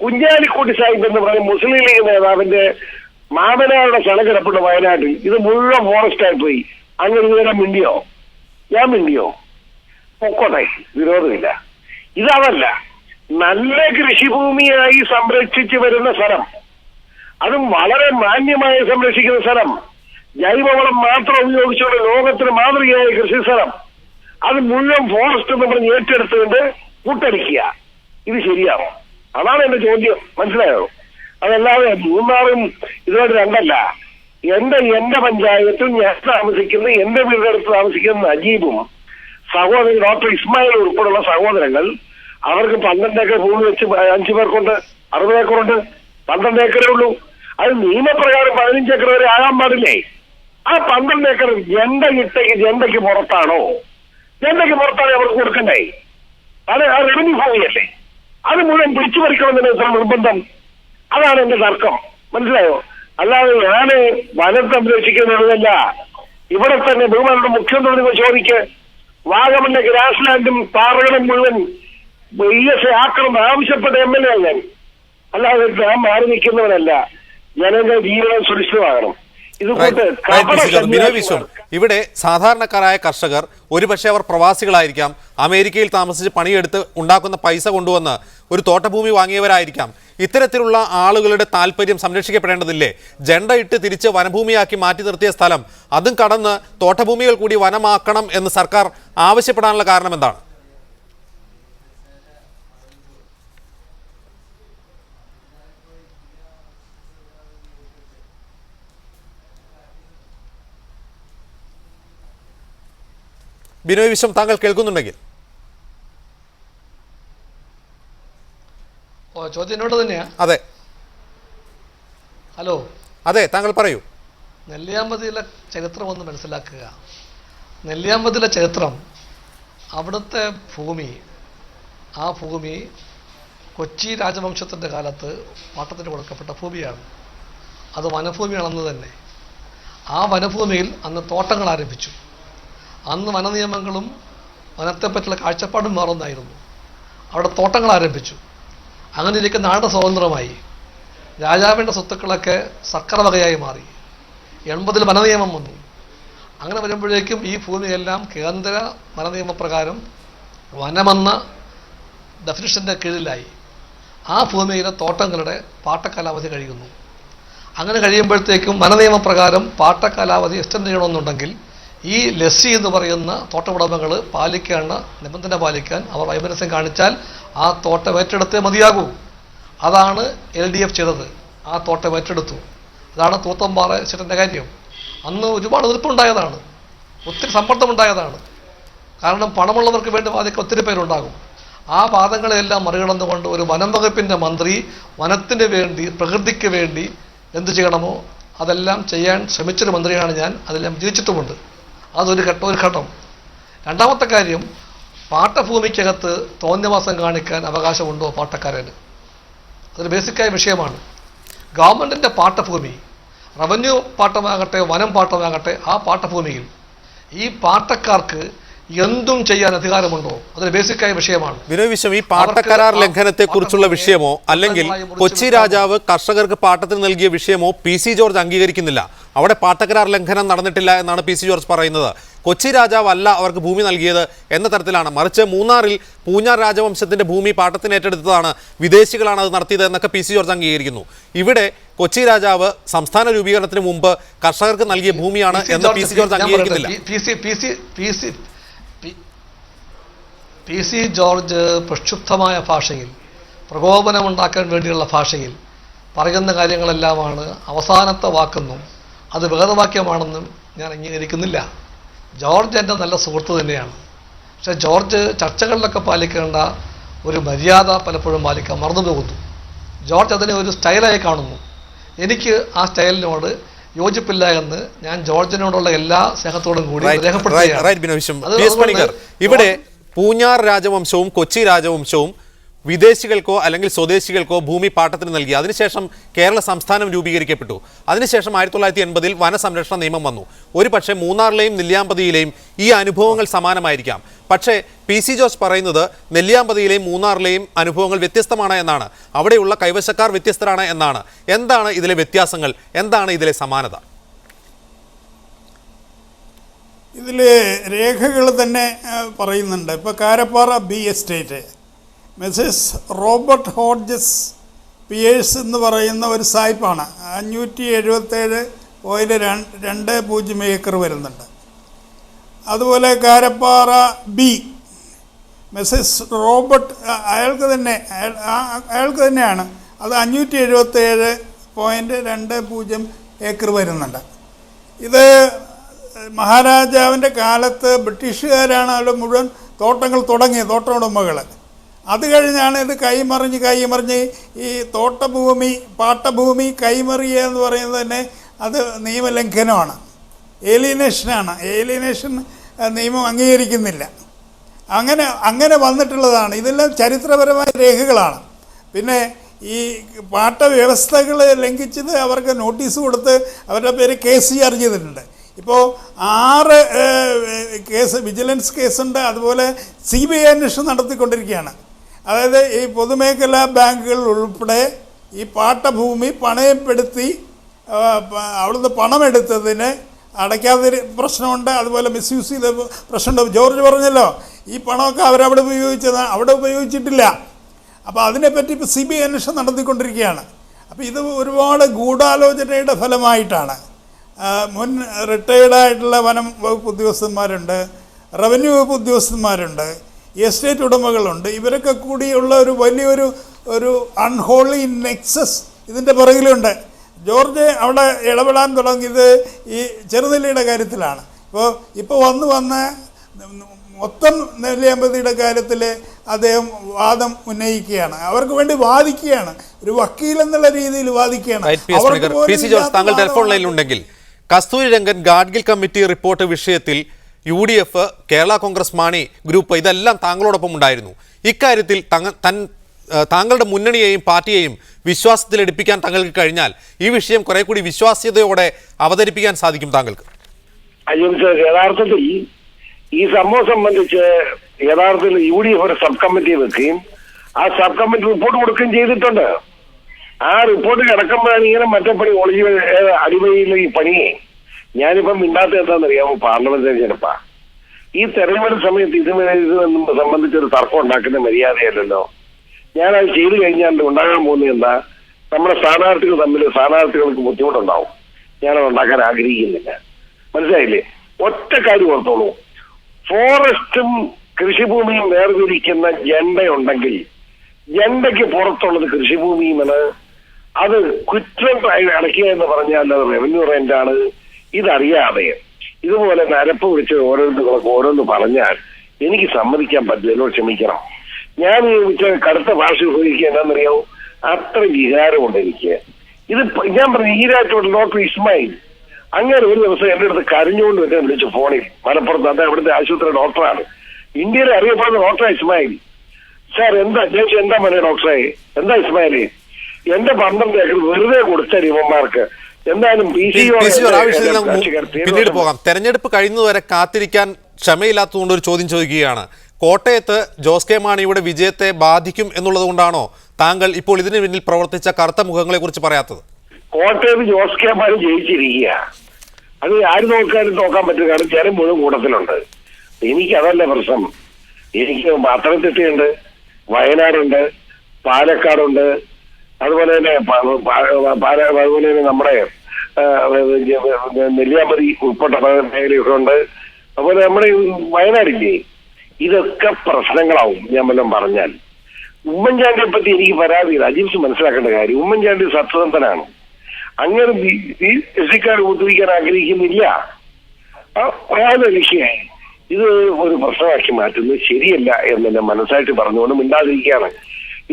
കുഞ്ഞാലിക്കുട്ടി സാഹിബ് എന്ന് പറയുന്ന മുസ്ലിം ലീഗ് നേതാവിന്റെ മാമനാരുടെ സ്ഥലം കിടപ്പുണ്ട് വയനാട്ടിൽ. ഇത് മുഴുവൻ ഫോറസ്റ്റ് ആയി പോയി. അങ്ങനെ ഇതുവരെ മിണ്ടിയോ? ഞാൻ മിണ്ടിയോ? പൊക്കോട്ടെ, വിരോധമില്ല. ഇതല്ല, നല്ല കൃഷിഭൂമിയായി സംരക്ഷിച്ചു വരുന്ന സ്ഥലം, അതും വളരെ മാന്യമായി സംരക്ഷിക്കുന്ന സ്ഥലം, ജൈവവളം മാത്രം ഉപയോഗിച്ചുകൊണ്ട് ലോകത്തിന് മാതൃകയായ കൃഷി സ്ഥലം, അത് മുഴുവൻ ഫോറസ്റ്റ് എന്ന് പറഞ്ഞ് ഏറ്റെടുത്തുകൊണ്ട് കൂട്ടടിക്കുക. ഇത് ശരിയാണോ? അതാണ് എന്റെ ചോദ്യം. മനസ്സിലായോ? അതല്ലാതെ മൂന്നാറും ഇതുമായിട്ട് രണ്ടല്ല. എന്റെ പഞ്ചായത്തും ഞാൻ താമസിക്കുന്ന എന്റെ വീടിനടുത്ത് താമസിക്കുന്ന നജീബും സഹോദരൻ ഡോക്ടർ ഇസ്മായിൽ ഉൾപ്പെടെയുള്ള സഹോദരങ്ങൾ, അവർക്ക് 12 ഏക്കർ ഭൂമി വെച്ച് 5 പേർക്കുണ്ട്, 60 ഏക്കറുണ്ട്. 12 ഏക്കറേ ഉള്ളൂ. അത് നിയമപ്രകാരം 15 ഏക്കർ വരെ ആകാൻ പാടില്ലേ? ആ 12 ഏക്കർ ജണ്ടയ്ക്ക് പുറത്താണോ? ജണ്ടയ്ക്ക് പുറത്താണ് അവർക്ക് കൊടുക്കണ്ടേ? അത് ആ റവന്യൂ ഭൂമിയല്ലേ? അത് മുഴുവൻ പിടിച്ചു പറിക്കണമെന്ന് എത്ര നിർബന്ധം? അതാണ് എന്റെ തർക്കം. മനസ്സിലായോ? അല്ലാതെ ഞാന് വനം സംരക്ഷിക്കുന്നതല്ല. ഇവിടെ തന്നെ ബഹുമാനയുടെ മുഖ്യമന്ത്രി ചോദിക്ക്, വാഗമണിന്റെ ഗ്രാസ് ലാൻഡും പാറകളും മുഴുവൻ ESA ആക്കണമെന്ന് ആവശ്യപ്പെട്ട MLA ഞാൻ. അല്ലാതെ ഞാൻ മാറി നിൽക്കുന്നവനല്ല. ജനങ്ങളുടെ ജീവനം സുരക്ഷിതമാകണം. ബിനോയ് വിശ്വം, ഇവിടെ സാധാരണക്കാരായ കർഷകർ, ഒരുപക്ഷെ അവർ പ്രവാസികളായിരിക്കാം, അമേരിക്കയിൽ താമസിച്ച് പണിയെടുത്ത് ഉണ്ടാക്കുന്ന പൈസ കൊണ്ടുവന്ന് ഒരു തോട്ടഭൂമി വാങ്ങിയവരായിരിക്കാം. ഇത്തരത്തിലുള്ള ആളുകളുടെ താല്പര്യം സംരക്ഷിക്കപ്പെടേണ്ടതില്ലേ? ജണ്ട ഇട്ട് തിരിച്ച് വനഭൂമിയാക്കി മാറ്റി നിർത്തിയ സ്ഥലം അതും കടന്ന് തോട്ടഭൂമികൾ കൂടി വനമാക്കണം എന്ന് സർക്കാർ ആവശ്യപ്പെടാനുള്ള കാരണം എന്താണ്? ബിനോയ് വിശ്വം, താങ്കൾ കേൾക്കുന്നുണ്ടെങ്കിൽ ചോദ്യം എന്നോട് തന്നെയാ? അതെ. ഹലോ, അതെ, താങ്കൾ പറയൂ. നെല്ലിയാമ്പതിയിലെ ചരിത്രം ഒന്ന് മനസ്സിലാക്കുക. നെല്ലിയാമ്പതിയിലെ ചരിത്രം, അവിടുത്തെ ഭൂമി, ആ ഭൂമി കൊച്ചി രാജവംശത്തിൻ്റെ കാലത്ത് പാട്ടത്തിന് കൊടുക്കപ്പെട്ട ഭൂമിയാണ്. അത് വനഭൂമിയാണെന്ന് തന്നെ. ആ വനഭൂമിയിൽ അന്ന് തോട്ടങ്ങൾ ആരംഭിച്ചു. അന്ന് വനനിയമങ്ങളും വനത്തെപ്പറ്റിയുള്ള കാഴ്ചപ്പാടും മാറുന്നായിരുന്നു. അവിടെ തോട്ടങ്ങൾ ആരംഭിച്ചു. അങ്ങനെ ഇരിക്കുന്ന നാട് സ്വതന്ത്രമായി. രാജാവിൻ്റെ സ്വത്തുക്കളൊക്കെ സർക്കാർ വകയായി മാറി. 80-ൽ വനനിയമം വന്നു. അങ്ങനെ വരുമ്പോഴേക്കും ഈ ഭൂമിയെല്ലാം കേന്ദ്ര വനനിയമപ്രകാരം വനമെന്ന ഡെഫിനിഷൻ്റെ കീഴിലായി. ആ ഭൂമിയിലെ തോട്ടങ്ങളുടെ പാട്ടക്കാലാവധി കഴിയുന്നു. അങ്ങനെ കഴിയുമ്പോഴത്തേക്കും വനനിയമപ്രകാരം പാട്ടക്കാലാവധി എക്സ്റ്റെൻഡ് ചെയ്യണമെന്നുണ്ടെങ്കിൽ ഈ ലസ്സി എന്ന് പറയുന്ന തോട്ടമുടമകൾ പാലിക്കേണ്ട നിബന്ധന പാലിക്കാൻ അവർ വൈമനസ്യം കാണിച്ചാൽ ആ തോട്ടം ഏറ്റെടുത്തേ മതിയാകൂ. അതാണ് LDF ചെയ്തത്. ആ തോട്ടം ഏറ്റെടുത്തു. അതാണ് തൂത്തമ്പാറ ചേട്ടൻ്റെ കാര്യം. അന്ന് ഒരുപാട് എതിർപ്പുണ്ടായതാണ്, ഒത്തിരി സമ്മർദ്ദമുണ്ടായതാണ്. കാരണം പണമുള്ളവർക്ക് വേണ്ടി വാദിക്കാൻ ഒത്തിരി പേരുണ്ടാകും. ആ വാദങ്ങളെല്ലാം മറികടന്നുകൊണ്ട് ഒരു വനം വകുപ്പിൻ്റെ മന്ത്രി വനത്തിന് വേണ്ടി, പ്രകൃതിക്ക് വേണ്ടി എന്തു ചെയ്യണമോ അതെല്ലാം ചെയ്യാൻ ശ്രമിച്ചൊരു മന്ത്രിയാണ് ഞാൻ. അതെല്ലാം വിജയിച്ചിട്ടുമുണ്ട്. അതൊരു ഘട്ടം. രണ്ടാമത്തെ കാര്യം, പാട്ടഭൂമിക്കകത്ത് തോന്നിയവാസം കാണിക്കാൻ അവകാശമുണ്ടോ പാട്ടക്കാരന്? അതൊരു ബേസിക്കായ വിഷയമാണ്. ഗവൺമെൻറ്റിൻ്റെ പാട്ടഭൂമി, റവന്യൂ പാട്ടമാകട്ടെ വനം പാട്ടമാകട്ടെ, ആ പാട്ടഭൂമിയിൽ ഈ പാട്ടക്കാർക്ക് എന്തും ചെയ്യാൻ അധികാരമുണ്ടോ? അതൊരു ബേസിക്കായ വിഷയമാണ്. ബിനോയ് വിശ്വം, ഈ പാട്ടക്കരാർ ലംഘനത്തെ കുറിച്ചുള്ള വിഷയമോ അല്ലെങ്കിൽ കൊച്ചി രാജാവ് കർഷകർക്ക് പാട്ടത്തിന് നൽകിയ വിഷയമോ PC ജോർജ് അംഗീകരിക്കുന്നില്ല. അവിടെ പാട്ടക്കരാർ ലംഘനം നടന്നിട്ടില്ല എന്നാണ് PC ജോർജ് പറയുന്നത്. കൊച്ചി രാജാവ് അല്ല അവർക്ക് ഭൂമി നൽകിയത് എന്ന തരത്തിലാണ്. മറിച്ച് മൂന്നാറിൽ പൂഞ്ഞാർ രാജവംശത്തിന്റെ ഭൂമി പാട്ടത്തിന് ഏറ്റെടുത്തതാണ്, വിദേശികളാണ് അത് നടത്തിയത് എന്നൊക്കെ PC ജോർജ് അംഗീകരിക്കുന്നു. ഇവിടെ കൊച്ചി രാജാവ് സംസ്ഥാന രൂപീകരണത്തിന് മുമ്പ് കർഷകർക്ക് നൽകിയ ഭൂമിയാണ് എന്ന് PC ജോർജ് അംഗീകരിക്കുന്നില്ല. PC ജോർജ് പ്രക്ഷുബ്ധമായ ഭാഷയിൽ, പ്രകോപനമുണ്ടാക്കാൻ വേണ്ടിയുള്ള ഭാഷയിൽ പറയുന്ന കാര്യങ്ങളെല്ലാമാണ് അവസാനത്തെ വാക്കെന്നും അത് വേദവാക്യമാണെന്നും ഞാൻ അംഗീകരിക്കുന്നില്ല. ജോർജ് എൻ്റെ നല്ല സുഹൃത്ത് തന്നെയാണ്. പക്ഷേ ജോർജ് ചർച്ചകളിലൊക്കെ പാലിക്കേണ്ട ഒരു മര്യാദ പലപ്പോഴും പാലിക്കാൻ മറന്നു പോകുന്നു. ജോർജ് അതിനെ ഒരു സ്റ്റൈലായി കാണുന്നു. എനിക്ക് ആ സ്റ്റൈലിനോട് യോജിപ്പില്ല എന്ന് ഞാൻ ജോർജിനോടുള്ള എല്ലാ സ്നേഹത്തോടും കൂടി രേഖപ്പെടുത്തുകയാണ്. ഇവിടെ പൂഞ്ഞാർ രാജവംശവും കൊച്ചി രാജവംശവും വിദേശികൾക്കോ അല്ലെങ്കിൽ സ്വദേശികൾക്കോ ഭൂമി പാട്ടത്തിന് നൽകി. അതിനുശേഷം കേരള സംസ്ഥാനം രൂപീകരിക്കപ്പെട്ടു. അതിനുശേഷം 1980-ൽ വനസംരക്ഷണ നിയമം വന്നു. ഒരു പക്ഷേ മൂന്നാറിലെയും നെല്ലിയാമ്പതിയിലെയും ഈ അനുഭവങ്ങൾ സമാനമായിരിക്കാം. പക്ഷേ PC ജോർജ് പറയുന്നത് നെല്ലിയാമ്പതിയിലെയും മൂന്നാറിലെയും അനുഭവങ്ങൾ വ്യത്യസ്തമാണ് എന്നാണ്. അവിടെയുള്ള കൈവശക്കാർ വ്യത്യസ്തരാണ് എന്നാണ്. എന്താണ് ഇതിലെ വ്യത്യാസങ്ങൾ? എന്താണ് ഇതിലെ സമാനത? ഇതിൽ രേഖകൾ തന്നെ പറയുന്നുണ്ട്. ഇപ്പോൾ Karappara B estate Mrs Robert Hodges Pierce എന്ന് പറയുന്ന ഒരു സായിപ്പാണ്. 577.20 ഏക്കർ വരുന്നുണ്ട്. അതുപോലെ കാരപ്പാറ ബി മിസ്സസ് റോബർട്ട് അയാൾക്ക് തന്നെയാണ്. അത് 577.20 ഏക്കർ വരുന്നുണ്ട്. ഇത് മഹാരാജാവിൻ്റെ കാലത്ത് ബ്രിട്ടീഷുകാരാണ് അവിടെ മുഴുവൻ തോട്ടങ്ങൾ തുടങ്ങിയത്, തോട്ട ഉടമകൾ. അത് കഴിഞ്ഞാണ് ഇത് കൈമറിഞ്ഞ് ഈ തോട്ടഭൂമി പാട്ടഭൂമി കൈമറിയുക എന്ന് പറയുന്നത് തന്നെ അത് നിയമലംഘനമാണ്, ഏലിയനേഷൻ നിയമം അംഗീകരിക്കുന്നില്ല. അങ്ങനെ വന്നിട്ടുള്ളതാണ്. ഇതെല്ലാം ചരിത്രപരമായ രേഖകളാണ്. പിന്നെ ഈ പാട്ട വ്യവസ്ഥകൾ ലംഘിച്ചത് അവർക്ക് നോട്ടീസ് കൊടുത്ത് അവരുടെ പേര് കേസ് ചാർജ് ചെയ്തിട്ടുണ്ട്. ഇപ്പോൾ 6 കേസ് വിജിലൻസ് കേസുണ്ട്. അതുപോലെ CBI അന്വേഷണം നടത്തിക്കൊണ്ടിരിക്കുകയാണ്. അതായത് ഈ പൊതുമേഖലാ ബാങ്കുകൾ ഉൾപ്പെടെ ഈ പാട്ടഭൂമി പണയപ്പെടുത്തി അവിടുന്ന് പണമെടുത്തതിന് അടയ്ക്കാതെ പ്രശ്നമുണ്ട്. അതുപോലെ മിസ്യൂസ് ചെയ്ത പ്രശ്നമുണ്ട്. ജോർജ് പറഞ്ഞല്ലോ ഈ പണമൊക്കെ അവരവിടെ ഉപയോഗിച്ചത്, അവിടെ ഉപയോഗിച്ചിട്ടില്ല. അപ്പോൾ അതിനെപ്പറ്റി ഇപ്പോൾ CBI അന്വേഷണം നടത്തിക്കൊണ്ടിരിക്കുകയാണ്. അപ്പോൾ ഇത് ഒരുപാട് ഗൂഢാലോചനയുടെ ഫലമായിട്ടാണ്. മുൻ റിട്ടയേർഡായിട്ടുള്ള വനം വകുപ്പ് ഉദ്യോഗസ്ഥന്മാരുണ്ട്, റവന്യൂ വകുപ്പ് ഉദ്യോഗസ്ഥന്മാരുണ്ട്, എസ്റ്റേറ്റ് ഉടമകളുണ്ട്. ഇവരൊക്കെ കൂടിയുള്ള ഒരു വലിയൊരു അൺഹോളി നെക്സസ് ഇതിൻ്റെ പുറകിലുണ്ട്. ജോർജ് അവിടെ ഇടപെടാൻ തുടങ്ങിയത് ഈ ചെറുനെല്ലിയുടെ കാര്യത്തിലാണ്. ഇപ്പോൾ വന്ന് മൊത്തം നെല്ലിയാമ്പതിയുടെ കാര്യത്തിൽ അദ്ദേഹം വാദം ഉന്നയിക്കുകയാണ്, അവർക്ക് വേണ്ടി വാദിക്കുകയാണ്, ഒരു വക്കീൽ എന്നുള്ള രീതിയിൽ വാദിക്കുകയാണ്. താങ്കൾ telephone ലൈനിലുണ്ടെങ്കിൽ Kasturi Rangan Gadgil committee report വിഷയത്തിൽ UDF, കേരള കോൺഗ്രസ്, മാണി ഗ്രൂപ്പ് ഇതെല്ലാം താങ്കളോടൊപ്പം ഉണ്ടായിരുന്നു. ഇക്കാര്യത്തിൽ താങ്കളുടെ മുന്നണിയെയും പാർട്ടിയെയും വിശ്വാസത്തിലെടുപ്പിക്കാൻ താങ്കൾക്ക് കഴിഞ്ഞാൽ ഈ വിഷയം കുറെ കൂടി വിശ്വാസ്യതയോടെ അവതരിപ്പിക്കാൻ സാധിക്കും താങ്കൾക്ക്. യഥാർത്ഥത്തിൽ ഈ സംഭവം സംബന്ധിച്ച് യഥാർത്ഥത്തിൽ UDF ഒരു സബ് കമ്മിറ്റി വെക്കുകയും ആ സബ് കമ്മിറ്റി റിപ്പോർട്ട് കൊടുക്കുകയും ചെയ്തിട്ടുണ്ട്. ആ റിപ്പോർട്ട് കിടക്കുമ്പോഴാണ് ഇങ്ങനെ മറ്റേ പണി അടിമയിലെ ഈ പണിയെ ഞാനിപ്പം മിണ്ടാത്ത എന്താണെന്നറിയാമോ? പാർലമെന്റ് തെരഞ്ഞെടുപ്പാ. ഈ തെരഞ്ഞെടുപ്പ് സമയത്ത് ഇത് സംബന്ധിച്ചൊരു തർക്കം ഉണ്ടാക്കുന്ന മര്യാദയല്ലല്ലോ. ഞാനത് ചെയ്തു കഴിഞ്ഞാൽ ഉണ്ടാകാൻ പോകുന്നത് എന്താ? നമ്മുടെ സ്ഥാനാർത്ഥികൾക്ക് ബുദ്ധിമുട്ടുണ്ടാവും. ഞാനത് ഉണ്ടാക്കാൻ ആഗ്രഹിക്കുന്നില്ല. മനസ്സിലായില്ലേ? ഒറ്റ കാര്യം ഓർത്തോളൂ, ഫോറസ്റ്റും കൃഷിഭൂമിയും വേർതിരിക്കുന്ന ജണ്ടയുണ്ടെങ്കിൽ ജണ്ടയ്ക്ക് പുറത്തുള്ളത് കൃഷിഭൂമിയുമാണ്. അത് കുറ്റം അടയ്ക്കുക എന്ന് പറഞ്ഞാൽ അത് റവന്യൂ റെന്റാണ്. ഇതറിയാതെ ഇതുപോലെ നരപ്പ് വിളിച്ച് ഓരോന്ന് പറഞ്ഞാൽ എനിക്ക് സമ്മതിക്കാൻ പറ്റില്ല. എന്നോട് ക്ഷമിക്കണം. ഞാൻ കടുത്ത ഭാഷ ഉപയോഗിക്കുക എന്താണെന്നറിയാവോ? അത്ര വികാരമുണ്ട് എനിക്ക്. ഇത് ഞാൻ പറഞ്ഞു, ഈരാറ്റോട് ഡോക്ടർ ഇസ്മായിൽ അങ്ങനെ ഒരു ദിവസം എൻ്റെ അടുത്ത് കരഞ്ഞുകൊണ്ട് എന്നെ വിളിച്ചു ഫോണിൽ. മലപ്പുറത്ത് അദ്ദേഹം അവിടുത്തെ ആശുപത്രി ഡോക്ടറാണ്, ഇന്ത്യയിൽ അറിയപ്പെടുന്ന ഡോക്ടർ ഇസ്മായിൽ. സാർ എന്താ പറയുക ഡോക്ടറെ? എന്താ ഇസ്മായിലേ, എന്റെ 12 ഏക്കർ വെറുതെ കൊടുത്ത ഇവന്മാർക്ക് എന്തായാലും പിന്നീട് പോകാം. തെരഞ്ഞെടുപ്പ് കഴിയുന്നതുവരെ കാത്തിരിക്കാൻ ക്ഷമയില്ലാത്തതുകൊണ്ട് ഒരു ചോദ്യം ചോദിക്കുകയാണ്. കോട്ടയത്ത് ജോസ് കെ മാണിയുടെ വിജയത്തെ ബാധിക്കും എന്നുള്ളത് കൊണ്ടാണോ താങ്കൾ ഇപ്പോൾ ഇതിന് പിന്നിൽ പ്രവർത്തിച്ച കറുത്ത മുഖങ്ങളെ കുറിച്ച് പറയാത്തത്? കോട്ടയത്ത് ജോസ് കെ മാണി ജയിച്ചിരിക്കുക. അത് ആര് നോക്കാൻ പറ്റും? കാരണം ജനം മുഴുവൻ കൂട്ടത്തിലുണ്ട്. എനിക്കതല്ല പ്രശ്നം. എനിക്ക് പത്തനംതിട്ടയുണ്ട്, വയനാടുണ്ട്, പാലക്കാടുണ്ട്, അതുപോലെ തന്നെ നമ്മുടെ നെല്ലിയാമ്പതി ഉൾപ്പെട്ട മേഖലയൊക്കെ ഉണ്ട്. അതുപോലെ നമ്മുടെ വയനാടില്ലേ, ഇതൊക്കെ പ്രശ്നങ്ങളാവും ഞാൻ വല്ലതും പറഞ്ഞാൽ. ഉമ്മൻചാണ്ടിയെ പറ്റി എനിക്ക് പരാതിയില്ല. അജിംസ് മനസ്സിലാക്കേണ്ട കാര്യം, ഉമ്മൻചാണ്ടി സത്യസന്ധനാണ്. അങ്ങനെ എസ്സിക്കാർ ഉദ്ധരിക്കാൻ ആഗ്രഹിക്കുന്നില്ല. അയാളുടെ വിഷയമായി ഇത് ഒരു പ്രശ്നമാക്കി മാറ്റുന്നത് ശരിയല്ല എന്നെ മനസ്സായിട്ട് പറഞ്ഞുകൊണ്ട് മിണ്ടാതിരിക്കുകയാണ്.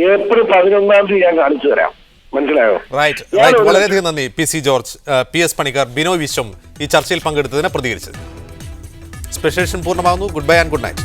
ഏപ്രിൽ 11 ഞാൻ കാണിച്ചു തരാം. മനസ്സിലായോ? റൈറ്റ്. വളരെയധികം നന്ദി PC George, PS Panicker, Binoy Viswam ഈ ചർച്ചയിൽ പങ്കെടുത്തതിന് പ്രതികരിച്ചത്. സ്പെഷ്യൽ എഡിഷൻ പൂർണ്ണമാകുന്നു. Goodbye and good night.